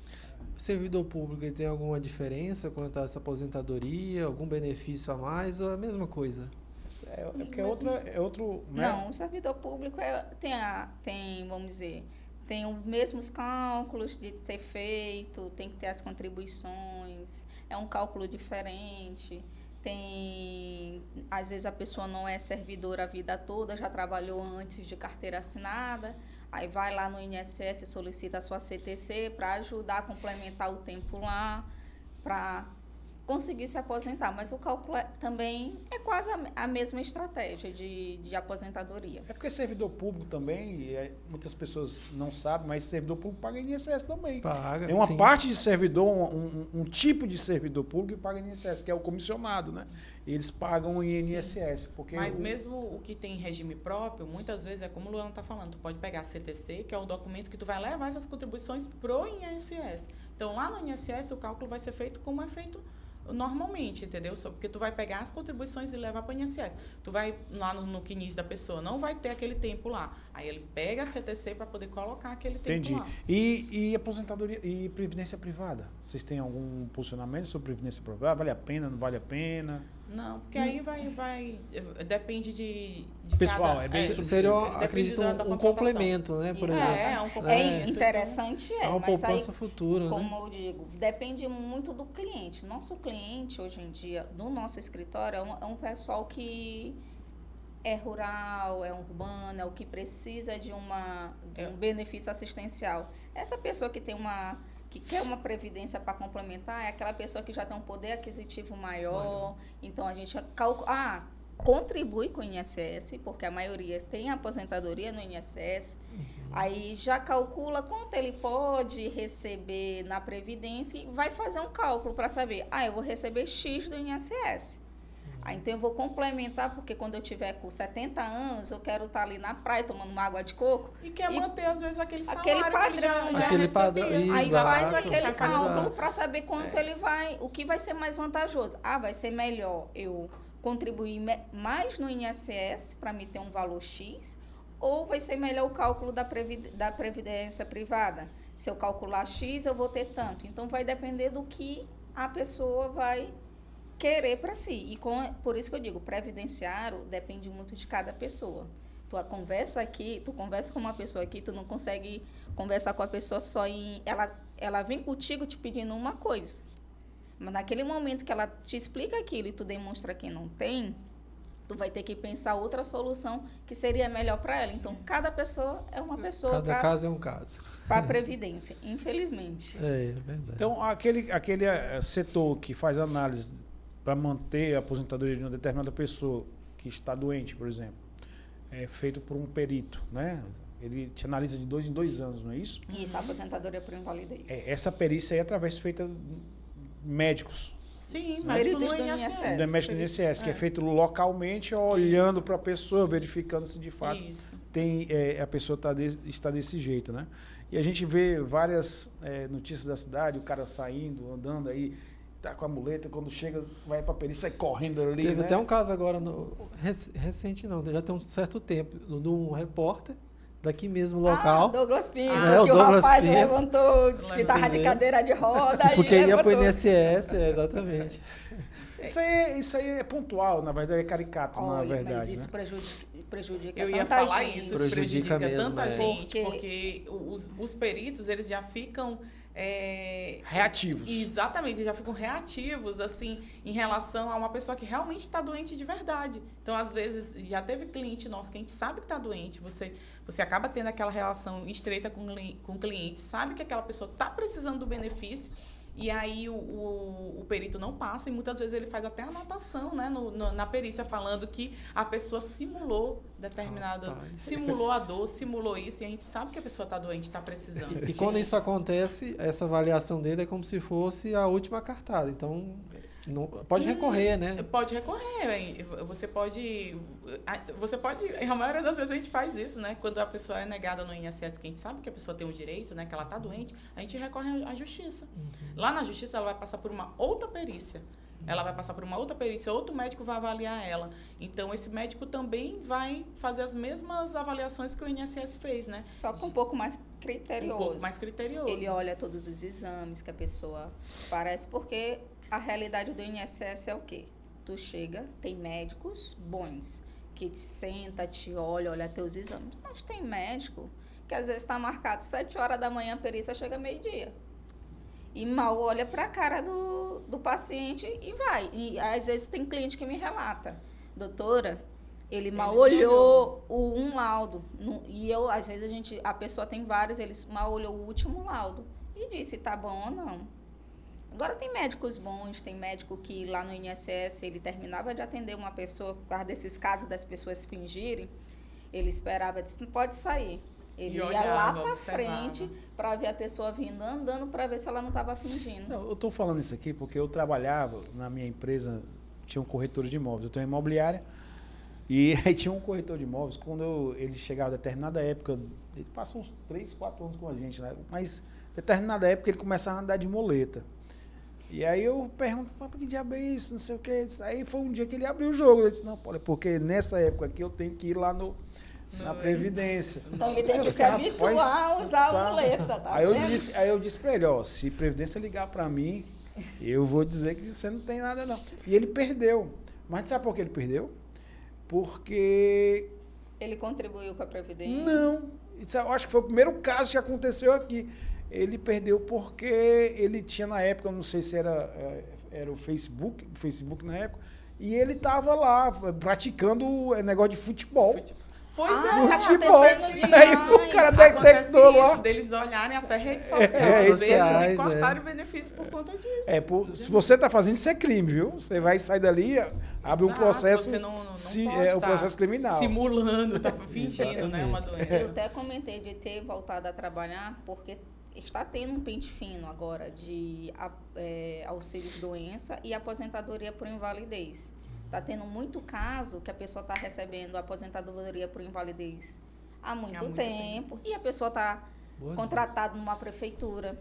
O servidor público ele tem alguma diferença quanto a essa aposentadoria, algum benefício a mais ou é a mesma coisa? Porque é outro... Né? Não, o servidor público tem, vamos dizer, tem os mesmos cálculos de ser feito, tem que ter as contribuições, é um cálculo diferente. Às vezes a pessoa não é servidora a vida toda, já trabalhou antes de carteira assinada, aí vai lá no INSS e solicita a sua CTC para ajudar a complementar o tempo lá, para conseguir se aposentar. Mas o cálculo também é quase a mesma estratégia de aposentadoria. É porque servidor público também, muitas pessoas não sabem, mas servidor público paga INSS também. Paga, Tem uma sim. parte de servidor, um tipo de servidor público que paga INSS, que é o comissionado, né? Eles pagam o INSS. Porque Mas mesmo o que tem regime próprio, muitas vezes é como o Luana está falando, tu pode pegar a CTC, que é o documento que tu vai levar essas contribuições pro INSS. Então, lá no INSS, o cálculo vai ser feito como é feito normalmente, entendeu? Só porque tu vai pegar as contribuições e levar para o INSS. Tu vai lá no CNIS da pessoa, não vai ter aquele tempo lá. Aí ele pega a CTC para poder colocar aquele tempo lá. E aposentadoria e previdência privada? Vocês têm algum posicionamento sobre previdência privada? Vale a pena, não vale a pena? Não, porque aí vai depende de pessoal, cada, é bem Seria, depende acredito, da um contratação. complemento, né? Por exemplo. É um complemento. Interessante, É uma mas aí, poupança futura, né? como eu digo, depende muito do cliente. Nosso cliente, hoje em dia, no nosso escritório, é um pessoal que é rural, é urbano, é o que precisa de um benefício assistencial. Essa pessoa que quer uma previdência para complementar é aquela pessoa que já tem um poder aquisitivo maior. Então, a gente contribui com o INSS, porque a maioria tem aposentadoria no INSS. Aí já calcula quanto ele pode receber na Previdência e vai fazer um cálculo para saber, eu vou receber X do INSS. Então eu vou complementar, porque quando eu tiver com 70 anos, eu quero estar ali na praia tomando uma água de coco. E quer manter, às vezes, aquele salário aquele padrão, que ele já aquele recebia. padrão, Aí exato, faz aquele cálculo exato. para saber quanto ele vai, o que vai ser mais vantajoso. Vai ser melhor eu contribuir mais no INSS para me ter um valor X, ou vai ser melhor o cálculo da previdência privada. Se eu calcular X, eu vou ter tanto. Então, vai depender do que a pessoa vai querer para si. E por isso que eu digo, previdenciário depende muito de cada pessoa. Tu conversa com uma pessoa aqui, tu não consegue conversar com a pessoa só ela vem contigo te pedindo uma coisa. Mas naquele momento que ela te explica aquilo e tu demonstra que não tem, tu vai ter que pensar outra solução que seria melhor para ela. Então, cada pessoa é uma pessoa. Cada caso é um caso. Para a Previdência, infelizmente. É verdade. Então, aquele setor que faz análise para manter a aposentadoria de uma determinada pessoa que está doente, por exemplo, é feito por um perito, né? Ele te analisa de 2 em 2 anos, não é isso? Isso, a aposentadoria por invalidez. Essa perícia aí é feita médicos. Sim, Peritos médico do no INSS. Do médico do INSS, que é feito localmente, olhando para a pessoa, verificando se de fato Isso. a pessoa está desse jeito, né? E a gente vê várias notícias da cidade, o cara saindo, andando aí, tá com a muleta, quando chega, vai para a perícia, sai correndo ali, Teve né? até um caso agora, recente não, já tem um certo tempo, de um repórter daqui mesmo local. Douglas Pinto, o que o Douglas rapaz Pinto. levantou, disse que estava de cadeira de roda. Porque e ia pro levantou. INSS, exatamente. Isso aí é pontual, na verdade, é caricato, na Olha, verdade. mas isso né? prejudica Eu ia tanta falar gente. isso, Prejudica prejudica mesmo, tanta é. gente, porque os peritos, eles já ficam Reativos. Exatamente, eles já ficam reativos, assim, em relação a uma pessoa que realmente está doente de verdade. Então, às vezes, já teve cliente nosso que a gente sabe que está doente, você acaba tendo aquela relação estreita com o cliente, sabe que aquela pessoa está precisando do benefício, e aí o perito não passa, e muitas vezes ele faz até anotação, né, na perícia, falando que a pessoa simulou determinadas... Simulou a dor, simulou isso, e a gente sabe que a pessoa está doente, está precisando. E quando isso acontece, essa avaliação dele é como se fosse a última cartada. Então, pode recorrer, né? Pode recorrer. Você pode... A maioria das vezes a gente faz isso, né? Quando a pessoa é negada no INSS, que a gente sabe que a pessoa tem um direito, né? Que ela está doente, a gente recorre à justiça. Lá na justiça, ela vai passar por uma outra perícia. Outro médico vai avaliar ela. Então, esse médico também vai fazer as mesmas avaliações que o INSS fez, né? Só que um pouco mais criterioso. Um pouco mais criterioso. Ele olha todos os exames que a pessoa parece, porque a realidade do INSS é o quê? Tu chega, tem médicos bons, que te senta, te olha teus exames. Mas tem médico que às vezes está marcado 7 horas da manhã, a perícia chega meio-dia. E mal olha para a cara do paciente e vai. E às vezes tem cliente que me relata, doutora, ele mal olhou um laudo. E eu, às vezes, a pessoa tem vários, ele mal olhou o último laudo e disse tá bom ou não. Agora tem médicos bons, tem médico que lá no INSS ele terminava de atender uma pessoa, por causa desses casos das pessoas fingirem, ele esperava, disse, não pode sair. Ele ia lá para frente para ver a pessoa vindo andando para ver se ela não estava fingindo. Não, eu estou falando isso aqui porque eu trabalhava na minha empresa, tinha um corretor de imóveis, eu tenho uma imobiliária, e aí tinha um corretor de imóveis, quando ele chegava a determinada época, ele passou uns 3, 4 anos com a gente, né? Mas determinada época ele começava a andar de muleta. E aí eu pergunto, que diabo é isso, não sei o que. Aí foi um dia que ele abriu o jogo, ele disse, não, porque nessa época aqui eu tenho que ir lá na Previdência. Então ele tem que se habituar a usar a muleta, tá aí eu disse para ele, ó, se Previdência ligar para mim, eu vou dizer que você não tem nada não. E ele perdeu. Mas sabe por que ele perdeu? Porque... Ele contribuiu com a Previdência? Não. Eu acho que foi o primeiro caso que aconteceu aqui. Ele perdeu porque ele tinha na época, não sei se era o Facebook na época, e ele estava lá praticando o negócio de futebol. Pois tá futebol. acontecendo demais. Aí o cara detectou lá. Deles olharem até redes sociais, e cortarem o benefício por conta disso. Se você está fazendo isso, é crime, viu? Você vai sair dali, abre um processo, você não o processo criminal. Simulando, tá fingindo, né, uma doença. Eu até comentei de ter voltado a trabalhar, porque está tendo um pente fino agora de auxílio de doença e aposentadoria por invalidez. Está tendo muito caso que a pessoa está recebendo aposentadoria por invalidez há muito tempo e a pessoa está contratada numa prefeitura.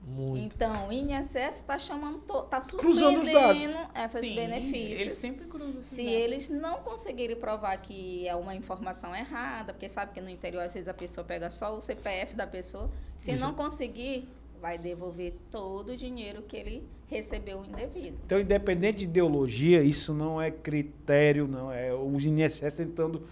Muito. Então, o INSS está está suspendendo esses benefícios. Eles sempre cruzam se eles não conseguirem provar que é uma informação errada, porque sabe que no interior às vezes a pessoa pega só o CPF da pessoa, se não conseguir, vai devolver todo o dinheiro que ele recebeu indevido. Então, independente de ideologia, isso não é critério, não é o INSS tentando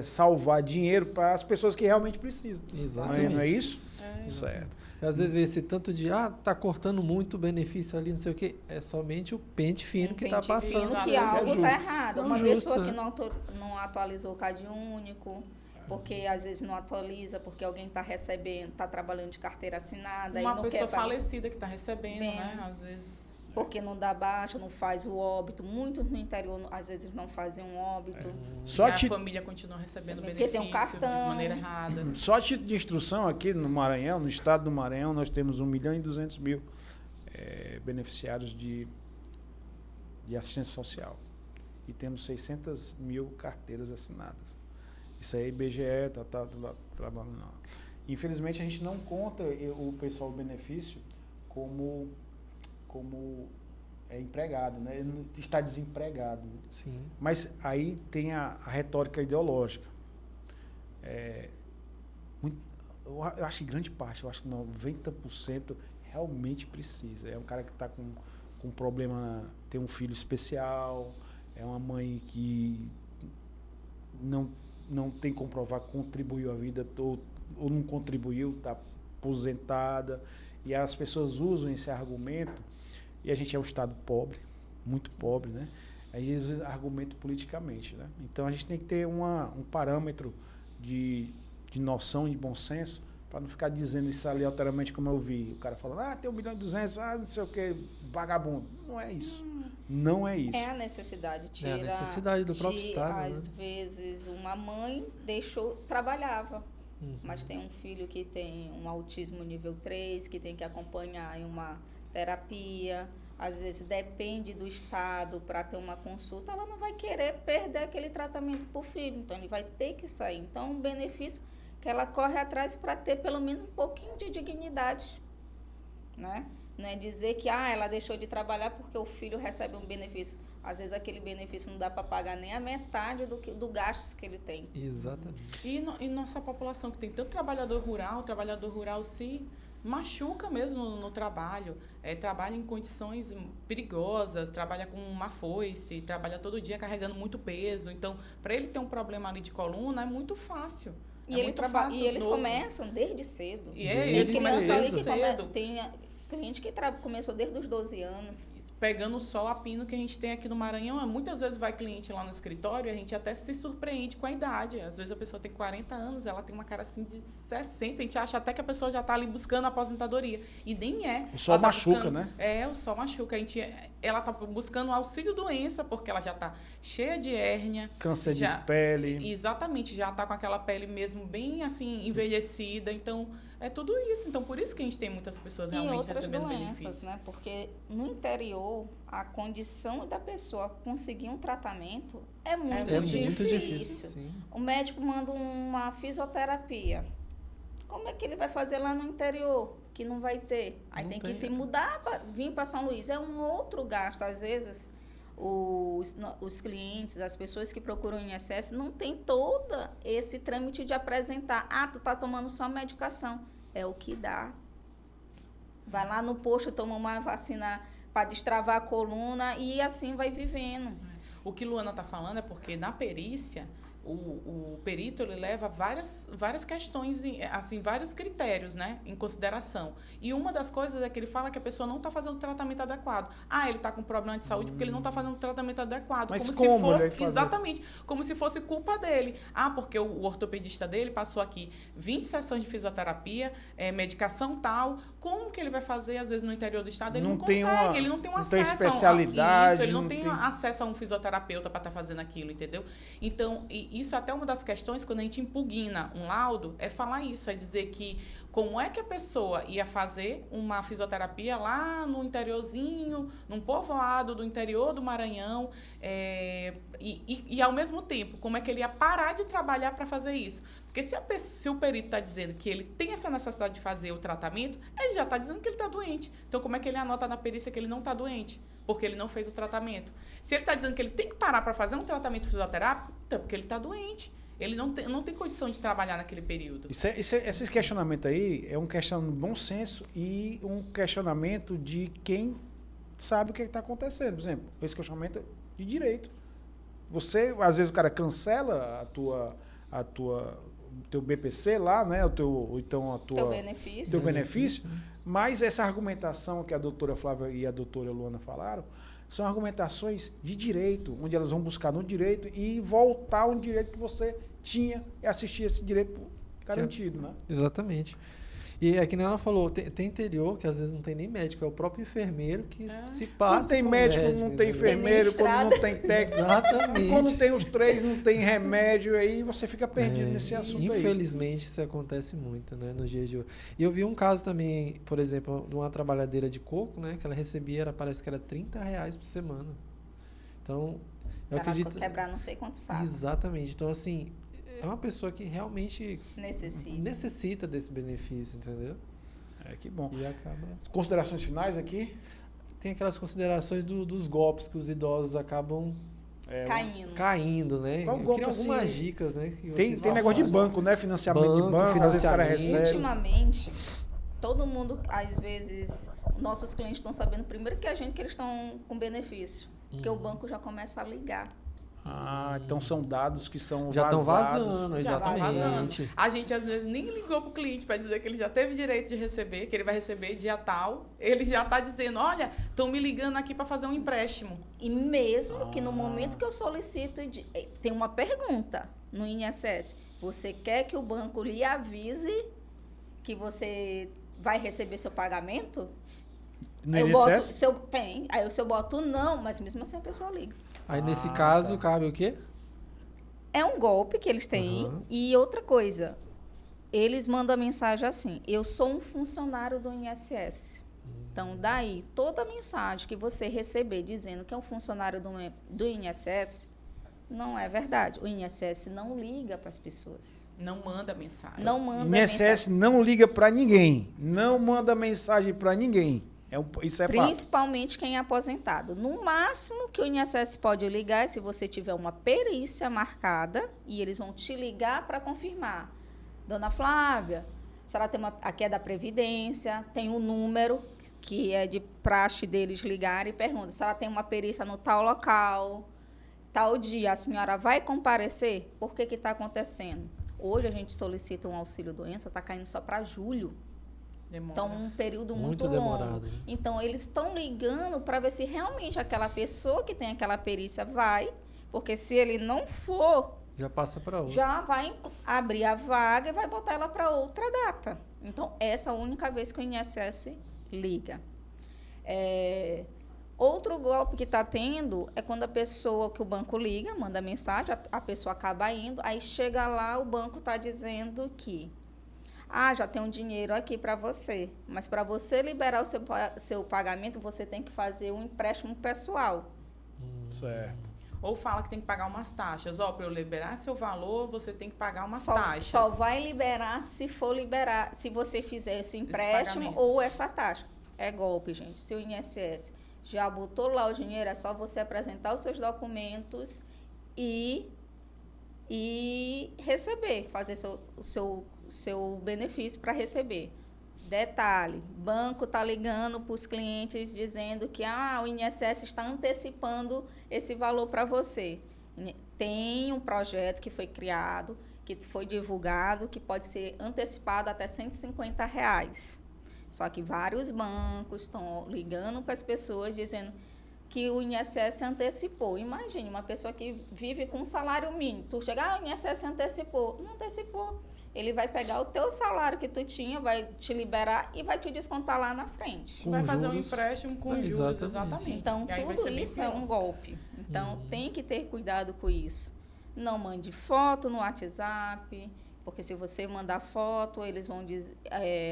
salvar dinheiro para as pessoas que realmente precisam. Exatamente. Não é isso? Certo. Às vezes vê esse tanto de, tá cortando muito benefício ali, não sei o quê. É somente o pente fino que está passando. Que algo está errado. Não, uma justo, pessoa que não atualizou o CAD único, porque às vezes não atualiza, porque alguém está recebendo, está trabalhando de carteira assinada. Uma e não pessoa quer falecida que está recebendo, né? Às vezes. Porque não dá baixa, não faz o óbito. Muitos no interior, às vezes, não fazem um óbito. Só a família continua recebendo benefício tem um cartão. de maneira errada. Só a título de instrução aqui no Maranhão, no estado do Maranhão, nós temos 1.200.000 beneficiários de assistência social. E temos 600.000 carteiras assinadas. Isso aí, IBGE, está trabalhando lá. Infelizmente, a gente não conta o pessoal do benefício como empregado, né? Ele está desempregado. Sim. Mas aí tem a retórica ideológica. Eu acho que grande parte, eu acho que 90% realmente precisa. É um cara que está com problema, tem um filho especial, é uma mãe que não tem como provar que contribuiu a vida ou não contribuiu, está aposentada. E as pessoas usam esse argumento, e a gente é um estado pobre, muito pobre, né? Aí eles usam argumento politicamente, né? Então a gente tem que ter um parâmetro de noção e de bom senso para não ficar dizendo isso aleatoriamente, como eu vi. O cara falando, tem 1.200.000, não sei o que, vagabundo. Não é isso. Não é isso. É a necessidade. É a necessidade do próprio Estado. Às vezes, uma mãe trabalhava, mas tem um filho que tem um autismo nível 3, que tem que acompanhar em uma terapia. Às vezes depende do estado para ter uma consulta, ela não vai querer perder aquele tratamento para o filho, então ele vai ter que sair. Então, um benefício que ela corre atrás para ter pelo menos um pouquinho de dignidade, né? Não é dizer que ela deixou de trabalhar porque o filho recebe um benefício. Às vezes aquele benefício não dá para pagar nem a metade do gastos que ele tem. Exatamente. E nossa população que tem tanto trabalhador rural se machuca mesmo no trabalho, trabalha em condições perigosas, trabalha com uma foice, trabalha todo dia carregando muito peso. Então, para ele ter um problema ali de coluna, é muito fácil. E eles começam desde cedo. Eles começam cedo. Tem cliente que começou desde os 12 anos. Pegando o sol a pino que a gente tem aqui no Maranhão, muitas vezes vai cliente lá no escritório e a gente até se surpreende com a idade. Às vezes a pessoa tem 40 anos, ela tem uma cara assim de 60, a gente acha até que a pessoa já está ali buscando a aposentadoria. E nem é. O sol machuca, né? O sol machuca. Ela está buscando auxílio-doença, porque ela já está cheia de hérnia. Câncer de pele. Exatamente, já está com aquela pele mesmo bem assim, envelhecida. Então, é tudo isso. Então, por isso que a gente tem muitas pessoas realmente recebendo benefício. E outras doenças, né? Porque no interior, a condição da pessoa conseguir um tratamento é muito difícil. Sim. O médico manda uma fisioterapia. Como é que ele vai fazer lá no interior? Que não vai ter. Aí tem que se mudar, vir para São Luís. É um outro gasto. Às vezes, os clientes, as pessoas que procuram o INSS, não tem todo esse trâmite de apresentar. Tu está tomando só medicação. É o que dá. Vai lá no posto, toma uma vacina para destravar a coluna e assim vai vivendo. O que Luana está falando é porque na perícia, o perito ele leva várias questões, assim, vários critérios, né, em consideração. E uma das coisas é que ele fala que a pessoa não está fazendo o tratamento adequado. Ele está com problema de saúde porque ele não está fazendo o tratamento adequado. Mas como se fosse, ele fazer? exatamente, como se fosse culpa dele. Porque o ortopedista dele passou aqui 20 sessões de fisioterapia, medicação tal. Como que ele vai fazer, às vezes, no interior do estado? Ele não consegue, ele não tem um acesso tem especialidade, ele não tem acesso a um fisioterapeuta para estar fazendo aquilo, entendeu? Então, isso é até uma das questões, quando a gente impugna um laudo, é falar isso, é dizer que como é que a pessoa ia fazer uma fisioterapia lá no interiorzinho, num povoado do interior do Maranhão, e ao mesmo tempo, como é que ele ia parar de trabalhar para fazer isso? Porque se o perito está dizendo que ele tem essa necessidade de fazer o tratamento, ele já está dizendo que ele está doente. Então, como é que ele anota na perícia que ele não está doente? Porque ele não fez o tratamento. Se ele está dizendo que ele tem que parar para fazer um tratamento fisioterápico, então é porque ele está doente. Ele não tem condição de trabalhar naquele período. Esse questionamento aí é um questionamento de bom senso e um questionamento de quem sabe o que está acontecendo. Por exemplo, esse questionamento é de direito. Às vezes o cara cancela teu BPC lá, né? Teu benefício. Mas essa argumentação que a doutora Flávia e a doutora Luana falaram são argumentações de direito, onde elas vão buscar no direito e voltar um direito que você tinha e assistir esse direito garantido, né? Exatamente. E é que nem ela falou, tem interior que às vezes não tem nem médico, é o próprio enfermeiro que se passa. Quando tem médico, não tem enfermeiro, quando não tem técnico. Exatamente. Quando tem os três, não tem remédio, aí você fica perdido nesse assunto aí. Infelizmente, isso acontece muito, né, nos dias de hoje. E eu vi um caso também, por exemplo, de uma trabalhadeira de coco, né, que ela recebia, parece que era R$30 por semana. Então, eu acredito... quebrar não sei quantos sacos. Exatamente. Então, assim... É uma pessoa que realmente necessita desse benefício, entendeu? Que bom. E acaba... Considerações finais aqui? Tem aquelas considerações dos golpes que os idosos acabam caindo, né? Qual golpe, algumas dicas, né? Que tem negócio de banco, né? Financiamento de banco, às vezes o cara recebe. Ultimamente, todo mundo, às vezes, nossos clientes estão sabendo primeiro que eles estão com benefício. Porque o banco já começa a ligar. Então são dados que são Já estão vazados. vazando, Já tá vazando. exatamente. A gente às vezes nem ligou pro cliente para dizer que ele já teve direito de receber, que ele vai receber dia tal. Ele já está dizendo, olha, estão me ligando aqui para fazer um empréstimo. E mesmo que no momento que eu solicito, tem uma pergunta no INSS. Você quer que o banco lhe avise que você vai receber seu pagamento? No eu INSS? boto, tem. Aí se eu boto não, mas mesmo assim a pessoa liga. Aí nesse caso, cabe o quê? É um golpe que eles têm. Uhum. E outra coisa, eles mandam a mensagem assim: eu sou um funcionário do INSS. Então, daí, toda mensagem que você receber dizendo que é um funcionário do INSS, não é verdade. O INSS não liga para as pessoas. Não manda mensagem. Não manda INSS mensagem. não liga para ninguém. Não manda mensagem para ninguém. Isso é fato. Principalmente quem é aposentado. No máximo que o INSS pode ligar é se você tiver uma perícia marcada e eles vão te ligar para confirmar. Dona Flávia, se ela tem aqui é da Previdência, tem um número que é de praxe deles ligarem e perguntam se ela tem uma perícia no tal local, tal dia, a senhora vai comparecer? Por que está acontecendo? Hoje a gente solicita um auxílio-doença, está caindo só para julho. Demora. Então, um período muito longo. demorado. Né? Então, eles estão ligando para ver se realmente aquela pessoa que tem aquela perícia vai, porque se ele não for, Já passa para outra. já vai abrir a vaga e vai botar ela para outra data. Então, essa é a única vez que o INSS liga. Outro golpe que está tendo é quando a pessoa que o banco liga, manda mensagem, a pessoa acaba indo, aí chega lá, o banco está dizendo que já tem um dinheiro aqui para você, mas para você liberar o seu pagamento, você tem que fazer um empréstimo pessoal. Certo. Ou fala que tem que pagar umas taxas. Para eu liberar seu valor, você tem que pagar umas Só taxas. vai liberar se for liberar, se você fizer esse empréstimo pagamento. ou essa taxa. É golpe, gente. Se o INSS já botou lá o dinheiro, é só você apresentar os seus documentos e receber, fazer o seu benefício para receber. Detalhe, banco está ligando para os clientes dizendo que o INSS está antecipando esse valor para você. Tem um projeto que foi criado, que foi divulgado, que pode ser antecipado até R$150. Só que vários bancos estão ligando para as pessoas dizendo que o INSS antecipou. Imagine, uma pessoa que vive com um salário mínimo. Tu chega, o INSS antecipou. Não antecipou. Ele vai pegar o teu salário que tu tinha, vai te liberar e vai te descontar lá na frente. Com vai fazer um juros. empréstimo com É, juros, exatamente. exatamente. Então, E aí vai tudo ser bem isso é pior. um golpe. Então, tem que ter cuidado com isso. Não mande foto no WhatsApp, porque se você mandar foto, eles vão dizer...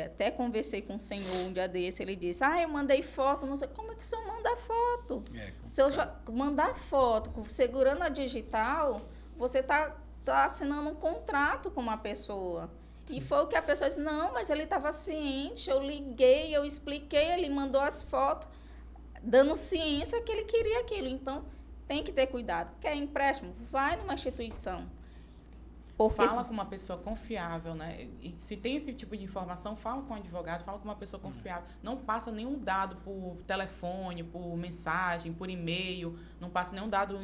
até conversei com um senhor um dia desse, ele disse, eu mandei foto, não sei... Como é que o senhor manda foto? Se eu já mandar foto, segurando a digital, você está assinando um contrato com uma pessoa. Sim. E foi o que a pessoa disse, não, mas ele estava ciente, eu liguei, eu expliquei, ele mandou as fotos, dando ciência que ele queria aquilo. Então, tem que ter cuidado. Quer empréstimo? Vai numa instituição. Fala com uma pessoa confiável, né? E se tem esse tipo de informação, fala com um advogado, fala com uma pessoa confiável. Não passa nenhum dado por telefone, por mensagem, por e-mail, não passa nenhum dado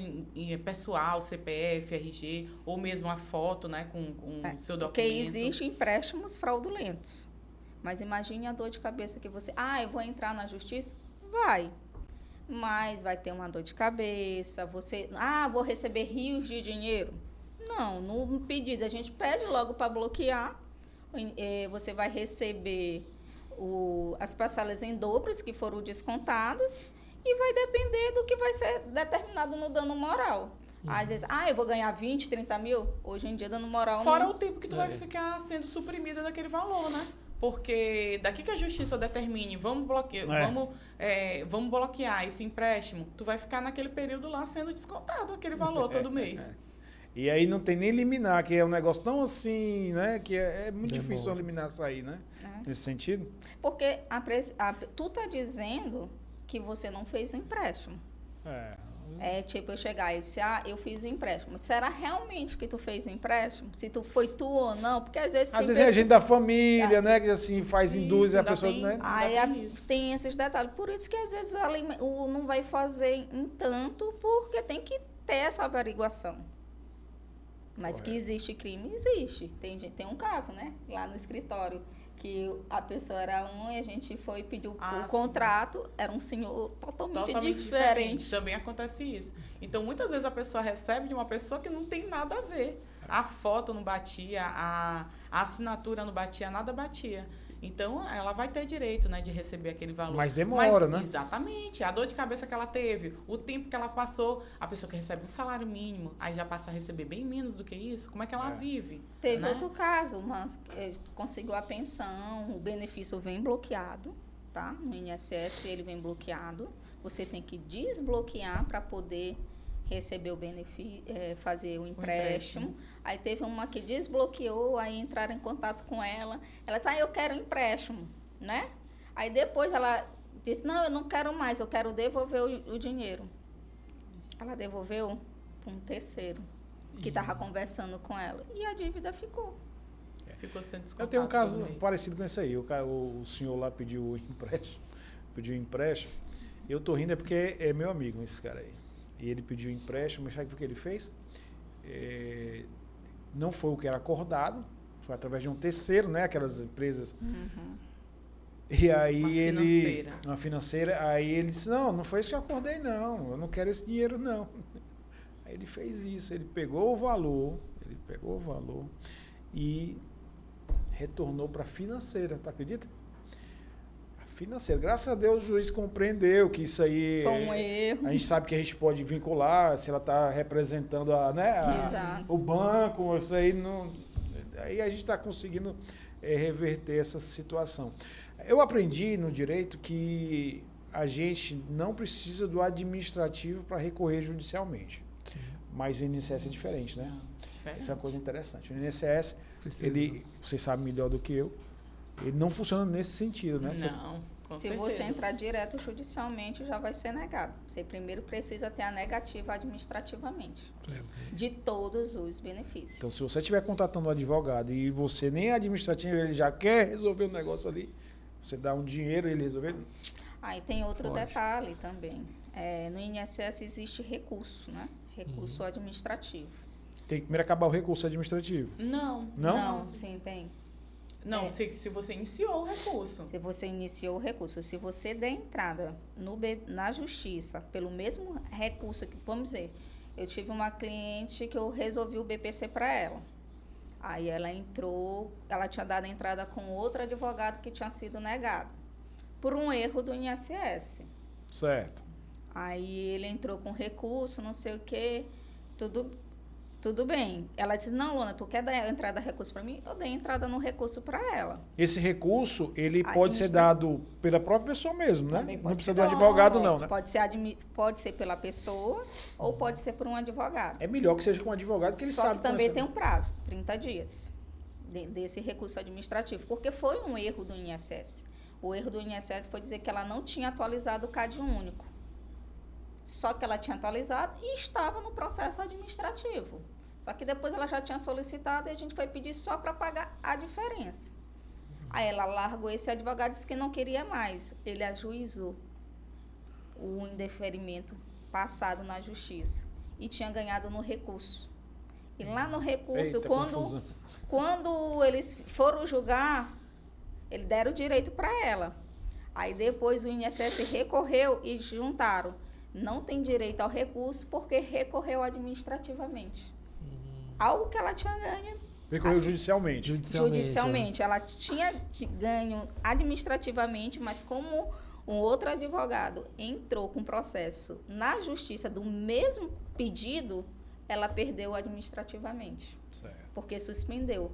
pessoal, CPF, RG, ou mesmo a foto, né, com o seu documento. Porque existem empréstimos fraudulentos. Mas imagine a dor de cabeça que você... eu vou entrar na justiça? Vai. Mas vai ter uma dor de cabeça, você... vou receber rios de dinheiro. Não, no pedido a gente pede logo para bloquear. Você vai receber as parcelas em dobras que foram descontados e vai depender do que vai ser determinado no dano moral. Às vezes, eu vou ganhar 20, 30 mil. Hoje em dia, dano moral... Fora o tempo que tu vai ficar sendo suprimida daquele valor, né? Porque daqui que a justiça determine, vamos bloquear esse empréstimo, tu vai ficar naquele período lá sendo descontado aquele valor todo mês. E aí não tem nem liminar, que é um negócio tão assim, né? Que é muito difícil eliminar isso aí, né? Nesse sentido. Porque tu tá dizendo que você não fez o empréstimo. Tipo, eu chegar e dizer, eu fiz o empréstimo. Será realmente que tu fez o empréstimo? Se foi tu ou não? Porque às vezes é gente da família, né? Que assim, induz a pessoa, né? Aí tem esses detalhes. Por isso que às vezes não vai fazer em tanto, porque tem que ter essa averiguação. Mas que Correto. existe crime, existe. Tem um caso, né? Lá no escritório, que a pessoa era e a gente foi pedir o sim. contrato, era um senhor totalmente Totalmente diferente. Também acontece isso. Então, muitas vezes a pessoa recebe de uma pessoa que não tem nada a ver. A foto não batia, a assinatura não batia, nada batia. Então, ela vai ter direito, né, de receber aquele valor. Mas demora, né? Exatamente. A dor de cabeça que ela teve, o tempo que ela passou, a pessoa que recebe um salário mínimo, aí já passa a receber bem menos do que isso, como é que ela vive? Teve né? outro caso, mas conseguiu a pensão, o benefício vem bloqueado, tá? No INSS ele vem bloqueado. Você tem que desbloquear para poder receber o benefício, fazer o empréstimo. Aí teve uma que desbloqueou, aí entraram em contato com ela. Ela disse, eu quero um empréstimo, né? Aí depois ela disse, não, eu não quero mais, eu quero devolver o dinheiro. Ela devolveu para um terceiro que estava conversando com ela. E a dívida ficou. Ficou sendo descontado. Eu tenho um caso todo mês. parecido com esse aí. O senhor lá pediu o empréstimo. Pediu empréstimo. Eu tô rindo porque é meu amigo esse cara aí. E ele pediu empréstimo, mas sabe o que ele fez? Não foi o que era acordado, foi através de um terceiro, né? Aquelas empresas. Uhum. E aí Uma financeira. Uma financeira, aí ele disse, não foi isso que eu acordei, não. Eu não quero esse dinheiro, não. Aí ele fez isso, ele pegou o valor e retornou para a financeira, tu acredita? Financeiro. Graças a Deus o juiz compreendeu que isso aí Foi um erro. A gente sabe que a gente pode vincular se ela está representando Exato. o banco, isso aí não. Aí a gente está conseguindo reverter essa situação. Eu aprendi no direito que a gente não precisa do administrativo para recorrer judicialmente. Sim. Mas o INSS é diferente, né? Diferente. Essa é uma coisa interessante. O INSS, Precisa. vocês sabem melhor do que eu, ele não funciona nesse sentido, né? Não, com Se certeza. você entrar direto judicialmente, já vai ser negado. Você primeiro precisa ter a negativa administrativamente de todos os benefícios. Então, se você estiver contratando um advogado e você nem é administrativo, ele já quer resolver o negócio ali, você dá um dinheiro e ele resolver. Aí tem outro Foge. detalhe também. No INSS existe recurso, né? Recurso administrativo. Tem que primeiro acabar o recurso administrativo. Não. Não? Sim, tem. Não, se você iniciou o recurso. Se você iniciou o recurso, se você der entrada na justiça pelo mesmo recurso que, vamos dizer, eu tive uma cliente que eu resolvi o BPC para ela. Aí ela entrou, ela tinha dado entrada com outro advogado que tinha sido negado por um erro do INSS. Certo. Aí ele entrou com recurso, não sei o quê, tudo bem. Ela disse, não, Lona, tu quer dar entrada recurso para mim? Eu dei entrada no recurso para ela. Esse recurso, ele Aí pode ser isso- dado pela própria pessoa mesmo, né? Também Não pode precisa ser. do advogado, não, né? Pode ser pela pessoa ou pode ser por um advogado. É melhor que seja com um advogado, que ele Só sabe que também como tem um prazo, 30 dias, desse recurso administrativo, porque foi um erro do INSS. O erro do INSS foi dizer que ela não tinha atualizado o CAD único. Só que ela tinha atualizado e estava no processo administrativo. Só que depois ela já tinha solicitado e a gente foi pedir só para pagar a diferença. Aí ela largou esse advogado e disse que não queria mais. Ele ajuizou o indeferimento passado na justiça e tinha ganhado no recurso. E lá no recurso, Eita, confusão. quando eles foram julgar, eles deram o direito para ela. Aí depois o INSS recorreu e juntaram. Não tem direito ao recurso porque recorreu administrativamente. Algo que ela tinha ganho Recorreu judicialmente. judicialmente. Ela tinha ganho administrativamente, mas como um outro advogado entrou com processo na justiça do mesmo pedido, ela perdeu administrativamente. Certo. Porque suspendeu.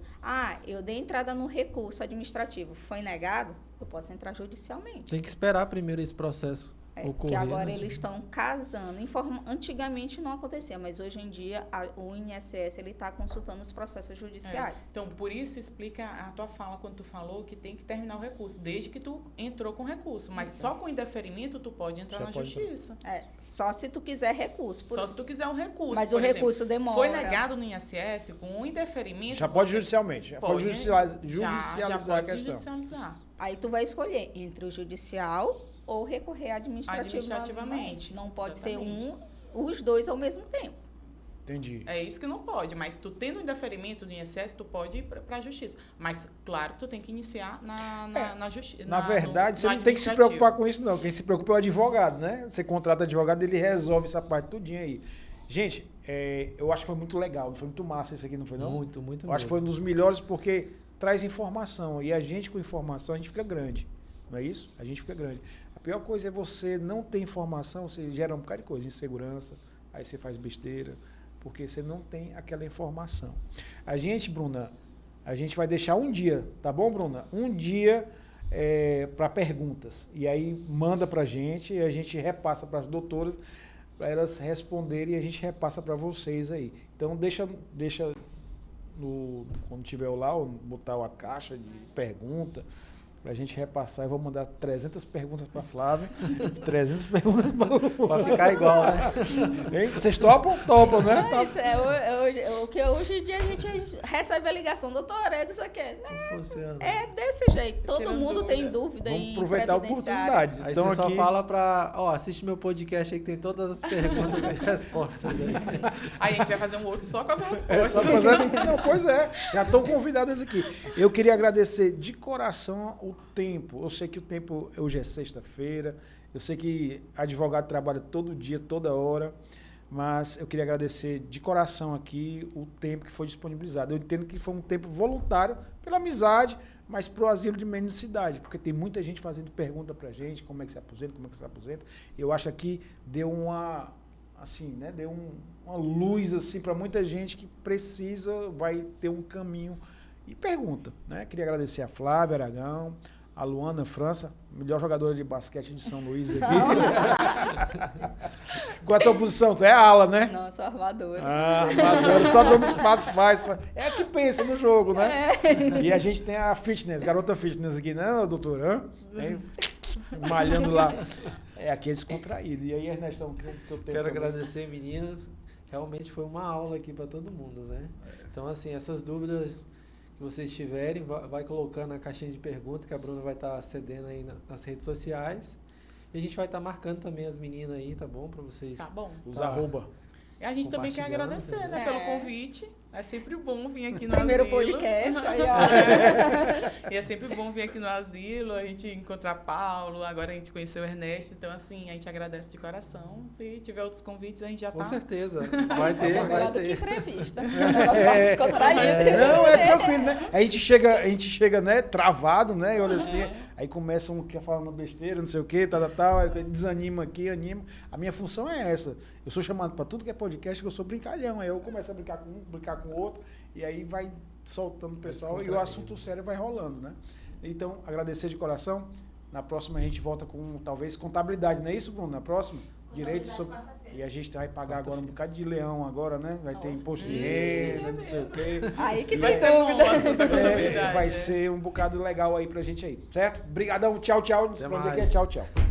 Eu dei entrada no recurso administrativo, foi negado, eu posso entrar judicialmente. Tem que esperar primeiro esse processo Porque ocorrer. agora né? eles estão casando. Antigamente não acontecia, mas hoje em dia o INSS está consultando os processos judiciais. Então, por isso explica a tua fala quando tu falou que tem que terminar o recurso, desde que tu entrou com recurso. Mas só com indeferimento tu pode entrar Já na pode justiça. Só se tu quiser recurso. Só se tu quiser um recurso. Mas por o recurso demora. Foi negado no INSS com um indeferimento. Já pode você judicialmente. Já pode pode, judicializar já a pode questão. judicializar. Aí tu vai escolher entre o judicial ou recorrer administrativamente. Administrativamente, Não pode ser exatamente. um os dois ao mesmo tempo. Entendi. É isso que não pode, mas tu tendo indeferimento do INSS, tu pode ir para a justiça. Mas, claro, tu tem que iniciar na justiça. Na verdade, você no não tem que se administrativo. preocupar com isso, não. Quem se preocupa é o advogado, né? Você contrata advogado, ele resolve essa parte tudinha aí. Gente, eu acho que foi muito legal, foi muito massa isso aqui, não foi não? Muito, muito Eu acho que foi um dos melhores porque traz informação. E a gente com informação, a gente fica grande. Não é isso? A gente fica grande. A pior coisa é você não ter informação, você gera um bocado de coisa, insegurança, aí você faz besteira, porque você não tem aquela informação. A gente, Bruna, a gente vai deixar um dia, tá bom, Bruna? Um dia para perguntas. E aí manda para a gente e a gente repassa para as doutoras para elas responderem e a gente repassa para vocês aí. Então deixa quando tiver lá, botar a caixa de pergunta pra gente repassar. Eu vou mandar 300 perguntas pra Flávia, 300 perguntas pra Lu. Pra ficar igual, né? Hein? Vocês topam? Topam, né? Tá. Isso o que hoje em dia a gente recebe a ligação, doutora, isso aqui. É desse jeito. Todo Tirando mundo dúvida. tem dúvida Vamos em aproveitar a previdenciário. oportunidade. Aí Então, você só aqui, fala assiste meu podcast aí que tem todas as perguntas e respostas aí. Aí a gente vai fazer um outro só com as só respostas. fazer essa... Não, pois é, já estão convidadas aqui. Eu queria agradecer de coração o tempo. Eu sei que o tempo hoje é sexta-feira, eu sei que advogado trabalha todo dia, toda hora, mas eu queria agradecer de coração aqui o tempo que foi disponibilizado. Eu entendo que foi um tempo voluntário, pela amizade, mas para o asilo de mendicidade, porque tem muita gente fazendo pergunta para a gente, como é que se aposenta, como é que se aposenta. Eu acho que deu uma... assim, né, deu uma luz assim para muita gente que precisa, vai ter um caminho e pergunta, né? Queria agradecer a Flávia Aragão, a Luana França, melhor jogadora de basquete de São Luís aqui. Qual é a tua posição? Tu é ala, né? Não, sou armadora. Armadora, só dando espaço faz. É a que pensa no jogo, né? E a gente tem a fitness, garota fitness aqui, né, doutora? Malhando lá. É aqui é descontraído. E aí, Ernestão, que teu tempo Quero também? agradecer, meninas. Realmente foi uma aula aqui para todo mundo, né? Então, assim, essas dúvidas que vocês tiverem, vai colocando na caixinha de perguntas que a Bruna vai estar cedendo aí nas redes sociais. E a gente vai estar marcando também as meninas aí, tá bom? Para vocês. Tá bom. Os arroba. E a gente também quer Compartilhando, agradecer, né, é. pelo convite. É sempre bom vir aqui no Primeiro asilo. podcast. Aí, ó. E é sempre bom vir aqui no asilo, a gente encontrar Paulo, agora a gente conheceu o Ernesto. Então, assim, a gente agradece de coração. Se tiver outros convites, a gente já Com tá... certeza. Vai ter, É melhor vai do que ter. entrevista. O negócio mais descontraído. Não, é tranquilo, né? A gente chega, né, travado, né? E olha assim, aí começa um que é falando besteira, não sei o quê, tal, aí desanima aqui, anima. A minha função é essa. Eu sou chamado para tudo que é podcast, que eu sou brincalhão. Aí eu começo a brincar com um, brincar com o outro, e aí vai soltando o pessoal e o assunto sério vai rolando, né? Então, agradecer de coração. Na próxima a gente volta com, talvez, contabilidade, não é isso, Bruno? Na próxima? Direitos sobre... E a gente vai pagar agora um bocado de leão agora, né? Vai ter imposto de renda, não sei o quê. Aí que Vai tem ser bom dúvida. o assunto da contabilidade. Vai ser um bocado legal aí pra gente aí, certo? Obrigadão, tchau, tchau. Até Pra onde é que é? mais. Tchau, tchau.